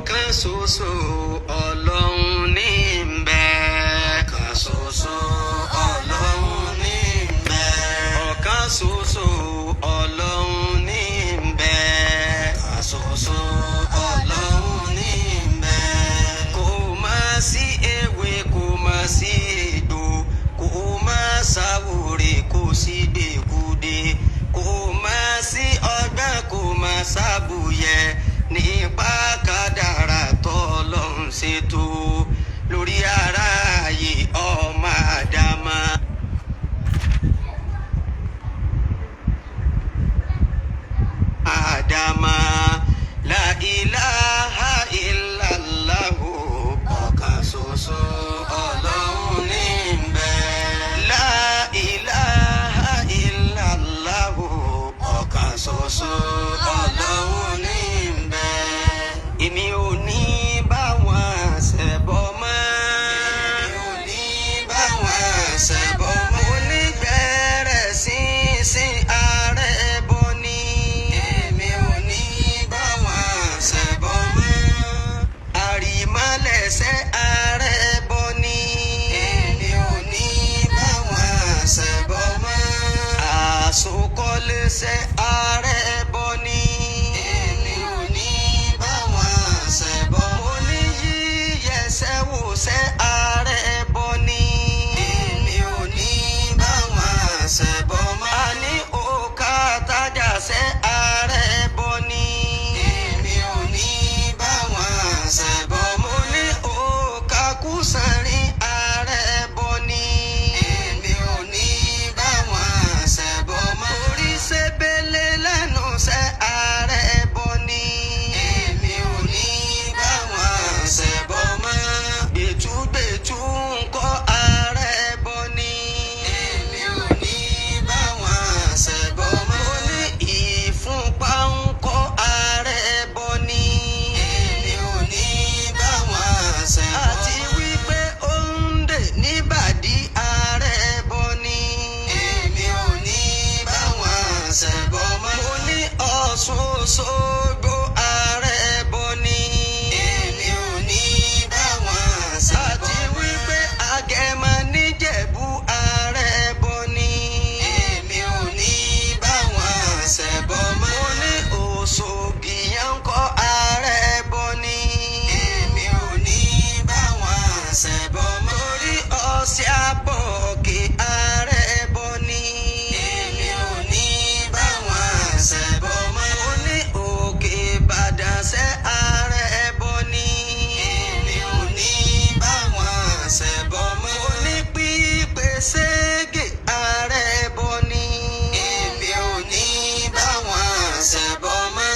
ọ̀kan ṣoṣo Ọlọ́hun ní ń bẹ. ọ̀kan ṣoṣo Ọlọ́hun ní ń bẹ. ọ̀kan ṣoṣo Ọlọ́hun ní ń bẹ. ọ̀kan ṣoṣo Ọlọ́hun ní ń bẹ. kò má sí ewé kò má sí egbò, kò má sáwòrè kò sí gbèkúdé, kò má sí ọgbọ́n kò má sábùyẹ nípa kádàrá tọ́lọ́run ṣètò lórí aráyé ọmọ Ádámà. Ádámà la ilaha illallah ọ̀kan ṣoṣo Ọlọ́hun ní ń bẹ. La ilaha illallah ọ̀kan ṣoṣo Ọlọ́hun ní ń bẹ. Èmi ò ní bá wọn ṣẹbọ mọ́. Èmi ò ní bá wọn ṣẹbọ mọ́. Mo ní bẹ̀rẹ̀ sínsìn ààrẹ bọ ni. Èmi ò ní bá wọn ṣẹbọ mọ́. Àrìmọ́lẹ̀ṣẹ̀ ààrẹ bọ ni. Èmi ò ní bá wọn ṣẹbọ mọ́. Àsokọ́lẹ̀ṣẹ̀ ààrẹ bọ ni. Èmi ò ní bá wọn ṣẹbọ mọ́. Mo ní yíyẹsẹ̀ wòṣẹ̀ ààrẹ bọ ni. Èmi ò ní bá wọn ṣẹbọ mọ́. A ní òkà tájàṣẹ̀ ààrẹ bọ ni. Èmi ò ní bá wọn ṣẹbọ mọ́. Mo ní òkà kùsànrin ààrẹ bọ ni. Èmi ò ní bá wọn ṣẹbọ mọ́. Orí ṣebele lẹ́nu ṣẹ́ ààrẹ bọ ni. Èmi ò ní bá wọn ṣẹbọ mọ́. Gbẹ̀tùgbẹ̀tù ńkọ́ ààrẹ bọ ni. Èmi ò ní bá wọn ṣẹbọ mọ́. Mo ní ìfúnpá ńkọ́ ààrẹ bọ ni. Èmi ò ní bá wọn ṣẹbọ mọ́. Àti wípé òǹdè níbàdí ààrẹ bọ ni. Èmi ò ní bá wọn ṣẹbọ mọ́. Mo ní Ọ̀ṣun Òṣogbo ààrẹ bọ ni. Èmi ò ní bá wọn ṣẹbọ mọ́. Àti wípé Agẹmọ níjẹ̀bú ààrẹ bọ ni. Èmi ò ní bá wọn ṣẹbọ mọ́. Mo ní Òṣogì ńkọ́ ààrẹ bọ ni. Èmi ò ní bá wọn ṣẹbọ mọ́. Torí Ọ̀ṣẹ́ Àbọ̀kè ààrẹ bọ ni. Èmi ò ní bá wọn ṣẹbọ mọ́. Mo ní Òkè Ìbàdàn ṣẹ́ ààrẹ bọ ni. Èmi ò ní bá wọn ṣẹbọ mọ́. Mo ní Pípé Ségè ààrẹ bọ ni. Èmi ò ní bá wọn ṣẹbọ mọ́.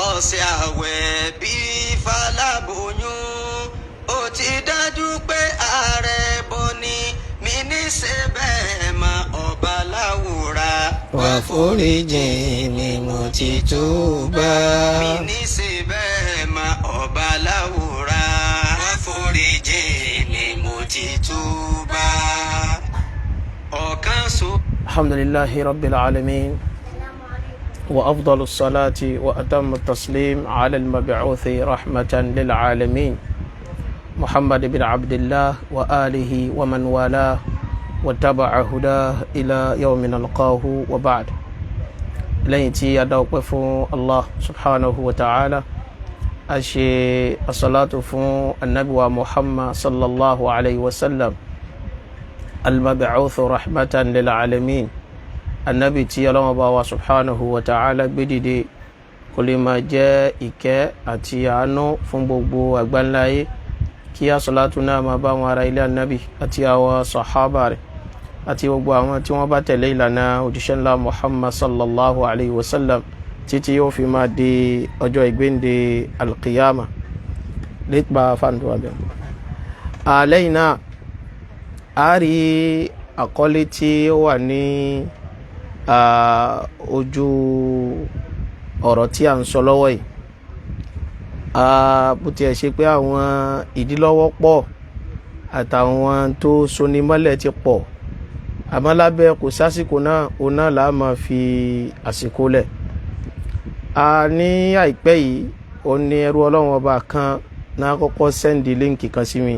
Ọ̀sẹ̀ àwẹ̀ bí Fálábòyún ó ti dájú pé ààrẹ bọ ni. Mi ní ṣe bẹ́ẹ̀ mọ ọba láwùrà. Wá foríjìn mi mo ti túbà. Mi ní ṣe bẹ́ẹ̀ mọ ọba láwùrà. Wá foríjìn mi mo ti túbà. ọ̀kan ṣoṣo. Alhamdulillahi Rabbil Alamin. وأفضل الصلاة وأتم التسليم على المبعوث رحمة للعالمين محمد بن عبد الله وآله ومن والاه واتبع هداه إلى يوم نلقاه وبعد. لين تي أدوقف الله سبحانه وتعالى أشي الصلاة فون النبي محمد صلى الله عليه وسلم المبعوث رحمة للعالمين. Ànábì tí Ọlọ́run bá wa subhanahu wa ta'ala gbé dìde kó lè máa jẹ́ ìkẹ́ àti àánú fún gbogbo àgbáńláyé, kí àsàlátù náà máa bá wọn ará ilé Ànábì àti àwọn sàhábà rẹ̀ àti gbogbo àwọn tí wọ́n bá tẹ̀lé ìlànà òjíṣẹ́ ńlá Muhammad sallallahu alayhi wa sallam títí yóò fi máa di ọjọ́ ìgbéǹde alqiyama. Nípa fàǹdù abẹ́ lẹ́yìn náà a rí àkọlé tí ó wà ní ojú ọ̀rọ̀ tí a ń sọ lọ́wọ́ yìí. Bó tiẹ̀ ṣe pé àwọn ìdílọ́wọ́ pọ̀ àtàwọn tó soni mọ́lẹ̀ ti pọ̀, àmọ́ lábẹ́ kò sásìkò náà òun náà là á máa fi àsìkò lẹ̀. Ní àìpẹ́ yìí ó ní ẹrú Ọlọ́run ọba kan náà kọ́kọ́ sẹ́ndì líǹkì kan sí mi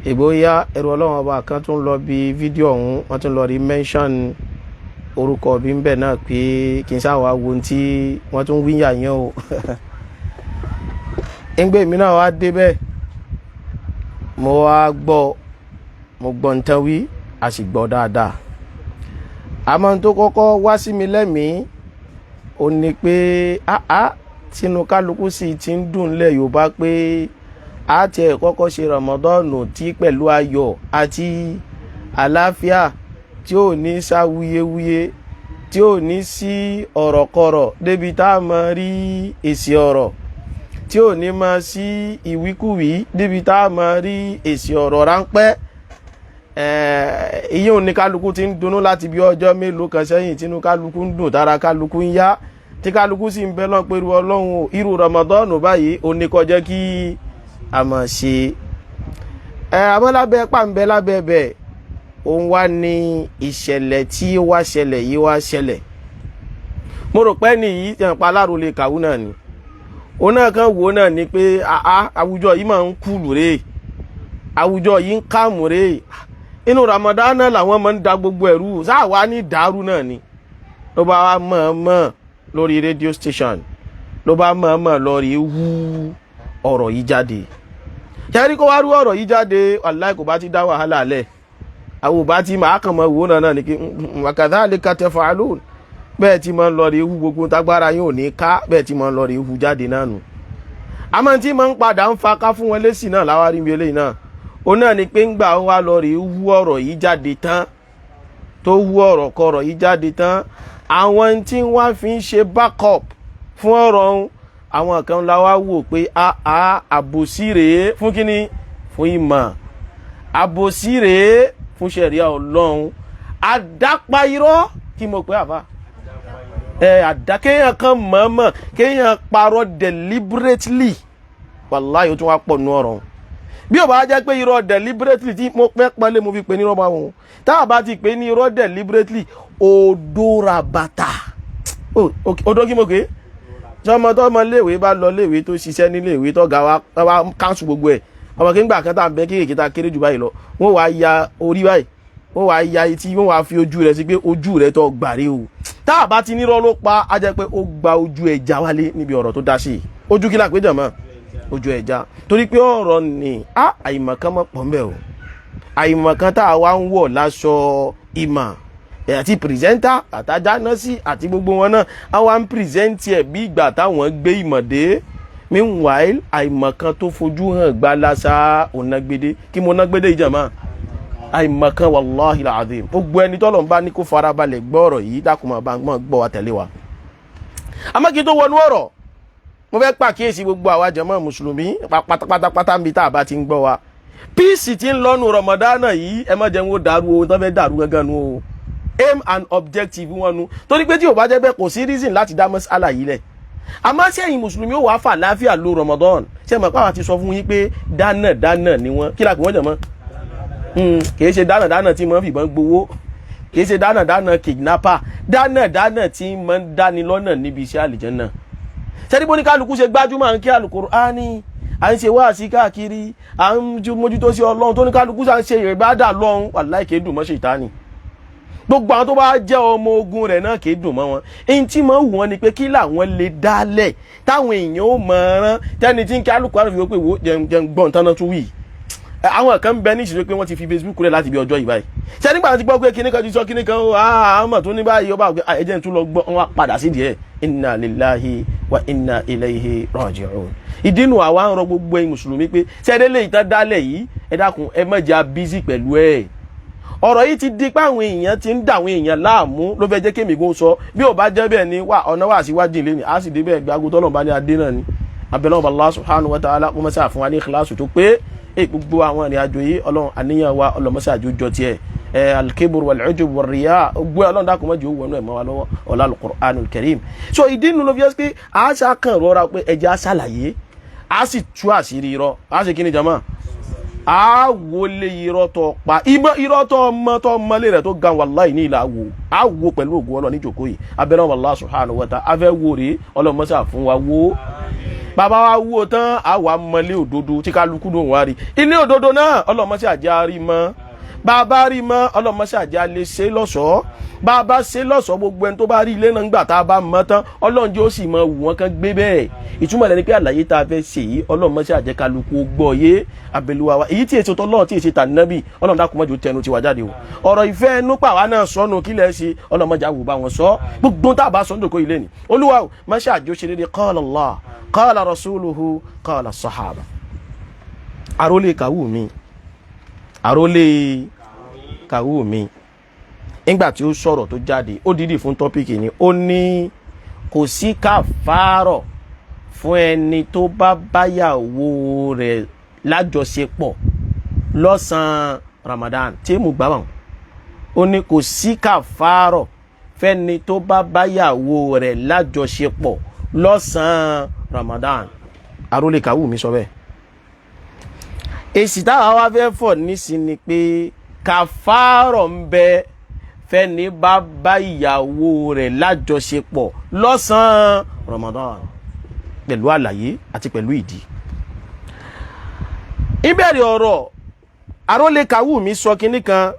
ìbóyá ẹrú Ọlọ́run ọba kan tún lọ bí fídíò ọ̀hún wọ́n tún lọ rí mention orúkọ bí ń bẹ̀ náà pé kí n sáwà wo tí wọ́n tún wíyà yẹn o ńgbé mi náà wá débẹ̀ mo gbọ́ nǹkan wí a sì gbọ́ dáadáa àmọ́ tó kọ́kọ́ wá sí mi lẹ́mìí ó ní pé tínú kálukú sì ti ń dùn lẹ̀ Yorùbá pé a ti ẹ̀ kọ́kọ́ ṣe Ramadan tí pẹ̀lú ayọ̀ àti àlàáfíà tí ò ní sá wuyewuye tí ò ní sí ọ̀rọ̀kọ̀rọ̀ débi tá a máa rí èsì ọ̀rọ̀ tí ò ní máa sí ìwíkúwí débi tá a máa rí èsì ọ̀rọ̀ ráńpẹ́ ìyẹn ò ní kálukú ti ń dunnú láti bí ọjọ́ mélòó kan sẹ́yìn tínú kálukú ń dùn tára kálukú ń yá tí kálukú sì ń bẹ lọ́n pẹ̀lú Ọlọ́run irú Ramadan báyìí ó ní kó jẹ́ kí a máa ṣe abọ́lábẹ́ pàǹbẹ́ lábẹ́ bẹ́ẹ̀ òun wá ní ìṣẹ̀lẹ̀ tí ó wá ṣẹlẹ̀ yìí wá ṣẹlẹ̀ mo rò pé ní yìí tí wọ́n pa Arole kàwú náà ni òun náà kan wò náà ni pé àwùjọ yìí máa ń kúlù rè àwùjọ yìí ń kàmù rè inú Ramadan náà làwọn máa ń da gbogbo ẹ̀rú sáà wá ní dàrú náà ni ló bá wá mọ̀ọ́mọ̀ lórí radio station ló bá mọ̀ọ́mọ̀ lórí wú ọ̀rọ̀ yìí jáde kẹ́rí kó wá rú ọ̀rọ̀ yìí jáde wàláhì kò bá ti dá wàhálà lẹ̀ àwọn bá ti máa kàn mọ́ wò náà ní kí wakadhalika taf'alun bẹ́ẹ̀ tí máa ń lọ rí ewu gbogbo tágbára yóò ní ká bẹ́ẹ̀ tí máa ń lọ rí ewu jáde náà nù àmọ́ tí máa ń padà ń fa ká fún wọn lésì náà láwárí mi eléyìí náà ó náà ni pé ńgbà wá lọ rí wú ọ̀rọ̀ yìí jáde tán tó wú ọ̀rọ̀ kọ̀rọ̀ yìí jáde tán àwọn tí wọ́n fi ń ṣe backup fún ọ̀rọ̀ ọ̀hún àwọn kan la wá wò pé àbòsí rèé fún kíni fún ìmọ̀ àbòsí rèé fún ṣẹ̀ríà Ọlọ́run àdápa irọ́ kí mo pé àfà kéèyàn kan mọ̀ọ́mọ̀ kéèyàn parọ́ deliberately wàláhì ó tún wá pọ̀ nú ọ̀rọ̀ bí ó bá jẹ́ pé irọ́ deliberately tí mo pẹ́ pọ́nlé mo fi pè ní irọ́ bá wọn tá a bá ti pè ní irọ́ deliberately odora bàtà odó kí mo pé sọmọ tó ọmọ léèwé bá lọ léèwé tó ṣiṣẹ́ níléèwé tó ga wa káńsù gbogbo ẹ̀ ọmọ kí n gbà kan tá à ń bẹ kéèké tá kéré jù báyìí lọ wọ́n wá ya orí báyìí wọ́n wá ya etí wọ́n wá fi ojú rẹ̀ sí pé ojú rẹ̀ tó gbàre o tá a bá ti nírọ́ ló pa á jẹ́ pé ó gba ojú ẹja wálé níbi ọ̀rọ̀ tó dá sí ojú kí lápé jàmọ́ ojú ẹja torí pé ọ̀rọ̀ ni àìmọ̀kan mọ̀ pọ̀ mbẹ́ o àìmọ̀kan tá a wá ń wọ̀ láṣọ ìmọ̀ àti pìrìsẹ́ńtà àtàjà náà sí àti gbogbo wọn náà a wá ń pìrìsẹ́ńtì ẹ̀ bí ìgbà táwọn gbé ìmọ̀ dé meanwhile àìmọ̀kan tó fojú hàn gbá lásà ònàgbédé kí mo nágbédé ìjàmá àìmọ̀kan wàláhì làdìm gbogbo ẹni tọ́lọ̀ ń bá ní kó farabalẹ̀ gbọ́ ọ̀rọ̀ yìí dákùnmọ̀ bá gbọ́ wa tẹ̀lé wa. àmọ́ kí n tó wọnú ọ̀rọ̀ mo fẹ́ pàkíyèsí gbogbo àwa jàmá mùsùlùmí pátápátá ń bi tá a bá ti ń gbọ́ wa píìsì tí ń lọ́nu Ramadan yìí ẹ má jẹun ó dàrú o tó fẹ́ dàrú gangan nu o aim and objective wọn nu torí pé tí ò bá jẹ́ bẹ́ẹ̀ kò sí reason láti dá mọ́sálà yìí lẹ̀ àmọ́ sẹ́yìn mùsùlùmí ó wàá fà láàfíà lo Ramadan ṣe mọ̀ pàwọn ti sọ fún yín pé dáná ni wọ́n kí lápẹ́ wọ́n jẹ̀ mọ́ kìí ṣe dáná tí mọ́ fìbọn gbowó kìí ṣe dáná kidnapper dáná tí mọ́ ń dáni lọ́nà níbi iṣẹ́ àlìjẹ́nà sẹ́ni bó ní kálukú ṣe gbájúmọ̀ à ń kí Al-Qur'ani à ń ṣe wáàsí káàkiri à ń mójútó sí Ọlọ́run tó ní kálukú ṣà ń ṣe ìbádà lọ́hún wàláhì kìí dùn mọ́ Ṣẹ̀tánì gbogbo àwọn tó bá jẹ́ ọmọ ogun rẹ̀ náà kìí dùn mọ́ wọn èyí tí mọ́ wù wọ́n ni pé kí làwọn lè dálẹ̀ táwọn èèyàn ó mọ̀ ọ́rán tẹ́ni tí ń kí Al-Qur'ani fi wọ́n pé wo jẹun gbọ́n tán náà tún wì àwọn kan bẹ ní ìṣòro pé wọ́n ti fi Facebook rẹ̀ láti bí ọjọ́ yìí báyìí ṣé nígbà tí gbọ́ pé kíní kan ti sọ kíní kan àmọ̀ tó ní báyìí ọba ẹ̀jẹ̀ tún lọ gbọ́ wọn padà sí díẹ̀ inna lillahi wa inna ilayhi raji'un ìdínú àwa ń rọ gbogbo ẹ̀yin mùsùlùmí pé ṣẹ́dẹ́lẹ̀ ìtàn dálẹ̀ yìí ẹ dákun ẹ má jẹ́ busy pẹ̀lú ẹ̀ ọ̀rọ̀ yìí ti di pé àwọn èèyàn ti ń dà àwọn èèyàn láàmú ló fẹ́ jẹ́ kémi gún sọ bí ò bá jẹ́ bẹ́ẹ̀ ni ọ̀nà wà síwájú ilé ni a sì dé bẹ́ẹ̀ gbágbó tọ́lọ̀ bá ní adé náà ni abẹ́lẹ́ Allah subhanahu wa ta'ala kó mọ́sá fún wa ní ikhlasu tó pé gbogbo àwọn ìrìn àjò yìí ọlọ́run àníyàn wa ọlọ́mọsá àjò jọ tiẹ̀ al-kibr wal-ujub war-riya gbé ọlọ́run dákun mọ́jú wọnú ẹ̀ mọ́ wa lọ́wọ́ ọ̀la al-Qur'anul Karim so ìdí nínú ló fi ẹ́ pé a ṣá kàn rọra pé ẹ̀jẹ̀ á ṣàlàyé a sì tú àṣírí irọ́ a sì kí ni jama a wọlé irọ́ tó pa irọ́ tó mọ́lé rẹ̀ tó gan wàláì ní ìlà wo a wo pẹ̀lú ògùn ọlọ́ níjòkó yìí abẹ́rẹ́ Allah subhanahu wa ta'ala afẹ́ wo rèé ọlọ́mọsá fún wa wo bàbá wa wúwo tán àwa mọlé òdodo tí kálukú ló ń wá rí ilé òdodo náà ọlọ́mọṣẹ́ àjẹ́ rí mọ́ bàbá rí mọ́ ọlọ́mọṣẹ́ àjẹ́ lè ṣe lọ́ṣọ̀ọ́ bàbá ṣe lọ́ṣọ̀ọ́ gbogbo ẹni tó bá rí ilé náà ńgbà tá a bá mọ́ tán ọlọ́run jẹ́ ó sì mọ wù wọ́n kan gbé bẹ́ẹ̀ ìtumọ̀ lẹ́ni pé àlàyé tá a fẹ́ ṣe yìí ọlọ́mọṣẹ́ àjẹ́ kálukú gbọ́ yé abẹ́lúwa wa èyí tí èso tọ́lọ́run tí èso tànàbì ọlọ́run dákun mọ́jọ tẹnu tiwa jáde o ọ̀rọ̀ ìfẹ́ ẹnu pàwa náà sọnù kí lẹ́ ṣe ọlọ́mọjà wò bá wọn sọ gbogbo tá a bá sọ nídòkó ilé ni olúwa o má ṣe àjọṣe dédé qala Allah qala rasuluhu qala sahaba. Arole kàwú mi nígbà tí ó sọ̀rọ̀ tó jáde ó dídì fún tọ́pìkì ni ó ní kò sí kàfárọ̀ fún ẹni tó bá báyàwó rẹ̀ lájọṣepọ̀ lọ́sàn-án Ramadan tí mo gbà wọn ó ní kò sí kàfárọ̀ fẹ́ni tó bá báyàwó rẹ̀ lájọṣepọ̀ lọ́sàn-án Ramadan. Arole kàwú mi sọ bẹ́ẹ̀. Èsì táwa wá fẹ́ fọ̀ nísìnyí pé kàfárọ̀ ń bẹ fẹ́ni bá báyàwó rẹ̀ lájọṣepọ̀ lọ́sàn-án Ramadan pẹ̀lú àlàyé àti pẹ̀lú ìdí. Ìbẹ̀rẹ̀ ọ̀rọ̀ Arole kàwú mi sọ kinní kan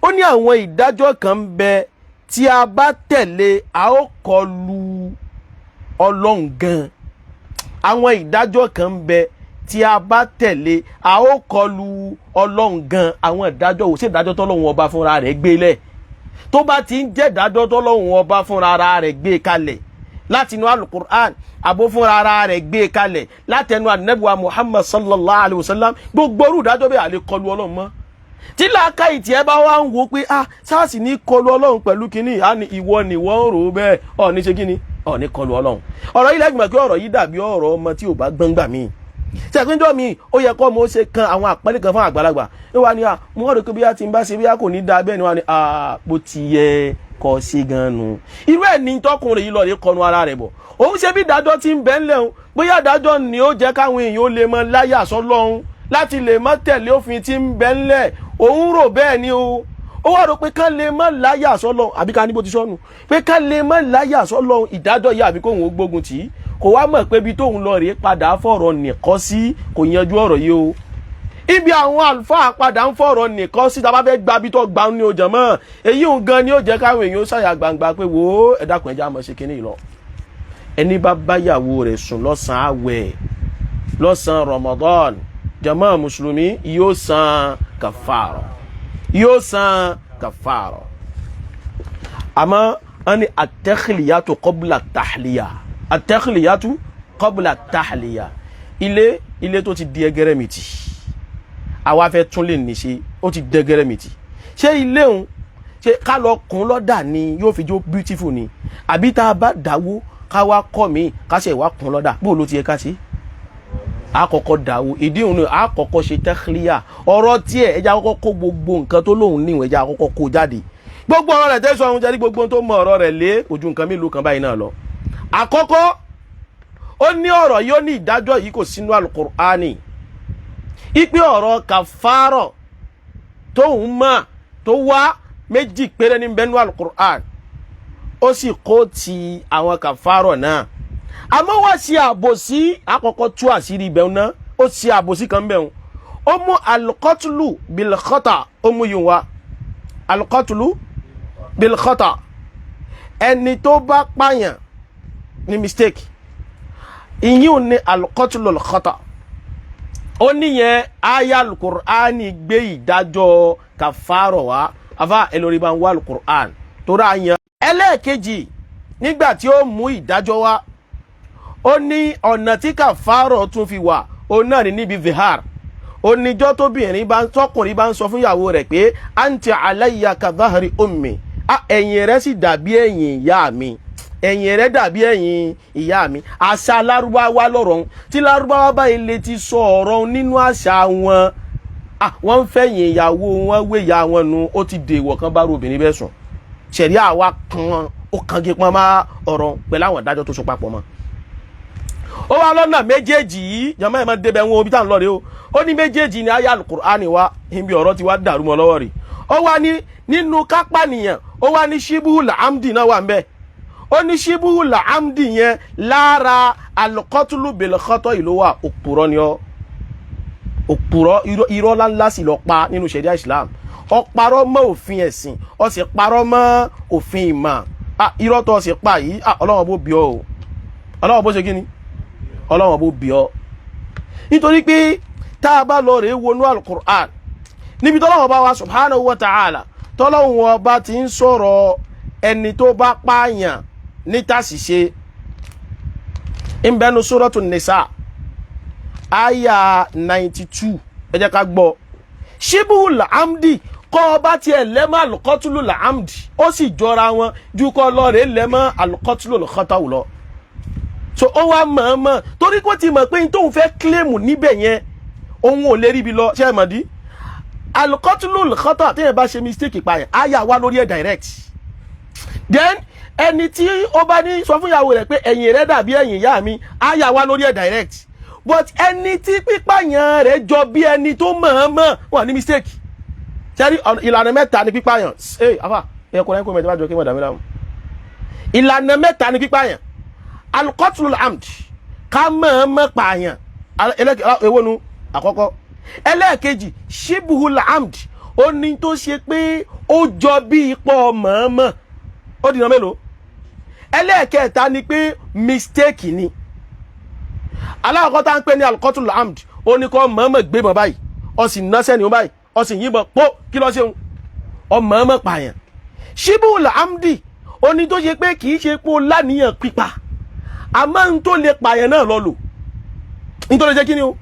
ó ní àwọn ìdájọ́ kan ń bẹ tí a bá tẹ̀lé a ó kọlu Ọlọ́run gan. Àwọn ìdájọ́ kan ń bẹ tí a bá tẹ̀lé a ó kọlu Ọlọ́run gan. Àwọn ìdájọ́ ò sí ìdájọ́ tọ́lọ́run ọba fúnra rẹ̀ gbé lẹ̀ tó bá ti ń jẹ́ ìdájọ́ tọ́lọ́run ọba fúnra rẹ̀ gbé kalẹ̀ láti inú Al-Qur'an àbó fúnra rẹ̀ gbé kalẹ̀ láti ẹnu An-Nabawiyyah Muhammad sallallahu alayhi wa sallam gbogbo orú ìdájọ́ bẹ́ẹ̀ àlè kọlu Ọlọ́run mọ́. Tí làákàyè tí ẹ bá wá ń wo pé sáàsì ní kọlu Ọlọ́run pẹ̀lú kínní á ní ìwọ ni wọ́n ń rò ó bẹ́ẹ̀ ọ̀ ní ṣe kínní ọ̀ ní kọlu Ọlọ́run. Ọ̀rọ̀ yìí lẹ́gbẹ̀ẹ́ pé ọ̀rọ̀ yìí dàbí ọ̀rọ̀ ọmọ tí ò bá gbọ́ngbà míì ṣẹ̀gbẹ́njọ́ mi ó yẹ kọ́ mo ṣe kan àwọn àpẹẹrẹ kan fún àgbàlagbà ní wa ni mo wọ́n rò pé bí a ti ń bá ṣe bí a kò ní da bẹ́ẹ̀ ni wa ni bó ti yẹ kọ́ ṣe gan nu. Irú ẹ̀ ní tọkùnrin yìí lọ rí kọnu ara rẹ̀ bọ̀ òun ṣe bí ìdájọ́ ti ń bẹ́ ńlẹ̀ òun bóyá ìdájọ́ ni ó jẹ́ káwọn èèyàn ó lè mọ láyà sọ́lọ́run láti lè mọ tẹ̀lé òfin tí ń bẹ́ ńlẹ̀ òun rò bẹ́ẹ̀ ni ó wá rò pé ká lè mọ láyà sọ́lọ́run àbí ká ní bó ti sọ́nu pé ká lè mọ láyà sọ́lọ́run ìdájọ́ yìí àbí kóhun ó gbógun tì í kò wá mọ̀ pé ibi tóun lọ rèé padà fọ̀rọ̀ nìkan sí kò yanjú ọ̀rọ̀ yìí o. Ibi àwọn àlùfáà padà ń fọ̀rọ̀ nìkan sí tá a bá fẹ́ gba bí tó gbà ní ọjà mọ́ èyí òun gan ni ó jẹ́ káwọn èèyàn ṣàyà gbangba pé wò ó ẹ dákun ẹja mọ̀ ṣe kínní lọ. Ẹni bá báyàwó rẹ̀ sùn lọ́sàn-án àwẹ̀ lọ́sàn-án Ramadan jàmáà mùsùlùmí yóò san kàfàrà àmọ́ wọ́n ní at-takhliyatu qabla at-tahliya at-takhliyatu qabla at-tahliya ilé tó ti di ẹgẹrẹmìtì àwa fẹ́ tún lè ní ṣe ó ti dẹgẹrẹmìtì ṣé ilé òun ṣe ká lọ kùn lọ́dà ni yóò fi jó beautiful ni àbí tá a bá dáwó ká wá kọ́ mi ká ṣe wá kùn lọ́dà bó ló ti yẹ ká ṣe àkọ́kọ́ dáwó ìdí òun náà àkọ́kọ́ ṣe takhliya ọ̀rọ̀ tiẹ̀ ẹja àkọ́kọ́ kó gbogbo nǹkan tó lóun níwọ̀n ẹja àkọ́kọ́ kó jáde gbogbo ọ̀rọ̀ rẹ̀ tẹ́sán ohun jẹ́ gbogbo tó mọ ọ̀rọ̀ rẹ̀ lé ojú nǹkan mélòó kan báyìí náà lọ. Àkọ́kọ́ ó ní ọ̀rọ̀ yìí ó ní ìdájọ́ yìí kò sínú Al-Qur'ani ipe ọ̀rọ̀ kàfárọ̀ tóun mọ̀ tó wá méjì péré ní bẹ́nu Al-Qur'an ó sì kó ti àwọn kàfárọ̀ náà àmọ́ wá sí àbòsí àkọ́kọ́ tú àṣírí ibẹ̀ náà ó sì àbòsí kan bẹ̀ ó mú al-qatlu bil-khata ó mú yìí wá al-qatlu bil-khata ẹni tó bá pààyàn ní mistake ìyíò ní al-qatlu al-khata ó níyẹn aya al-Qur'ani gbé ìdájọ́ kàfárọ̀ wá afá ẹlòrí bá ń wá al-Qur'an tó rà yẹn. Ẹlẹ́ẹ̀kejì nígbà tí ó mú ìdájọ́ wá ó ní ọ̀nà tí kàfárọ̀ tún fi wà ó náà ní níbi zihar oníjọ́ tọkùnrin bá ń sọ fún ìyàwó rẹ̀ pé anti alayya ka dhahri ummi ẹ̀yìn rẹ̀ sì dàbí ẹ̀yìn ìyá mi ẹ̀yìn rẹ̀ dàbí ẹ̀yìn ìyá mi àṣà lárúbáwá lọ́rọ̀ tí lárúbáwá bá ilé ti sọ ọ̀rọ̀ nínú àṣà wọn wọ́n ń fẹ̀yìn ìyàwó wọn wé ìyá wọn nu ó ti dèwọ̀ kan bá obìnrin bẹ́ẹ̀ sùn ṣẹ̀rí àwa kan ó kangi pọn má ọ̀rọ̀ pẹ̀lú àwọn ìdájọ́ tó so papọ̀ mọ́. Ó wá lọ́nà méjèèjì yìí jàmáà ẹ̀ máa débẹ̀ wọn omi tá à ń lọ rè ó ní méjèèjì ní àyá Al-Qur'ani wa ibi ọ̀rọ̀ ti wá dàrú mọ́ lọ́wọ́ rè ó wá ní nínú kápá nìyàn ó wá ní ṣíbùhù làámdì náà wà ń bẹ̀ ó ní ṣíbùhù làámdì yẹn lára al-qatlu bil khata ìlú wa òpùrọ́ ni ọ́ òpùrọ́ irọ́ ńlá sì lọ pa nínú ṣẹ̀ríà Islam ó parọ́ mọ́ òfin ẹ̀sìn ó sì parọ́ mọ́ òfin ìmọ̀ irọ́ tó sì pa yìí Ọlọ́run bó bí ọ o Ọlọ́run bó ṣe kí ni Ọlọ́run bó bí ọ nítorí pé tá a bá lọ rèé wọnú al-Qur'an níbi tọ́lọ́run bá wa subhanahu wa ta'ala tọ́lọ́run ọba ti ń sọ̀rọ̀ ẹni tó bá pààyàn níta ṣìṣe ń bẹnu Suratun Nisa aya 92 ẹ jẹ́ ká gbọ́ ṣíbùhù làámdì kọ́ ọba tiẹ̀ lẹ́mọ́ al-qatlu làámdì ó sì jọra wọn ju kọ́ lọ́ọ̀rẹ́ lẹ́mọ́ al-qatlu l-khata'u lọ. so ó wá mọ̀ọ́mọ̀ torí kó ti mọ̀ pé n tóun fẹ́ kílèmù níbẹ̀ yẹn òun ò lè rí bi lọ ṣe é mọ̀ dí al-qatlu l-khata' téèyàn bá ṣe mistake pààyàn àyà wá lórí ẹ̀ direct then ẹni tí ó bá ní sọ fún ìyàwó rẹ̀ pé ẹ̀yìn rẹ̀ dàbí ẹ̀yìn ìyá mi àyà wá lórí ẹ̀ direct but ẹni tí pípààyàn rẹ̀ jọ bí ẹni tó mọ̀ọ́mọ̀ wà ní mistake ṣẹ́rí ìlànà mẹ́ta ni pípààyàn afa ẹ̀kọ́ ẹ̀kọ́ mẹ́ta bá jọ kí wọ́n dàmí láàmú ìlànà mẹ́ta ni pípààyàn al-qatlu al-amd ká mọ̀ọ́mọ̀ pààyàn èwo nu àkọ́kọ́ ẹlẹ́ẹ̀kejì ṣíbùhù al-amd ó ní tó ṣe pé ó jọ bí ipò mọ̀ọ́mọ̀ ó dìnnà mélòó ẹlẹ́ẹ̀kẹta ni pé mistake ni aláwọ̀kọ́ tá ń pè ní al-qatlu al-amd ó ní kọ́ mọ̀ọ́mọ̀ gbé mọ̀ báyìí ó sì ná sẹ́ni ó báyìí ó sì yìnbọn pọ́ kí ló ṣe ń ọ mọ̀ọ́mọ̀ pààyàn ṣíbùhù al-amdi ó ní tó ṣe pé kì í ṣe pé ó láníyàn pípa àmọ́ ń tó lè pààyàn náà lọ lò ń tó lè jẹ́ kí ni o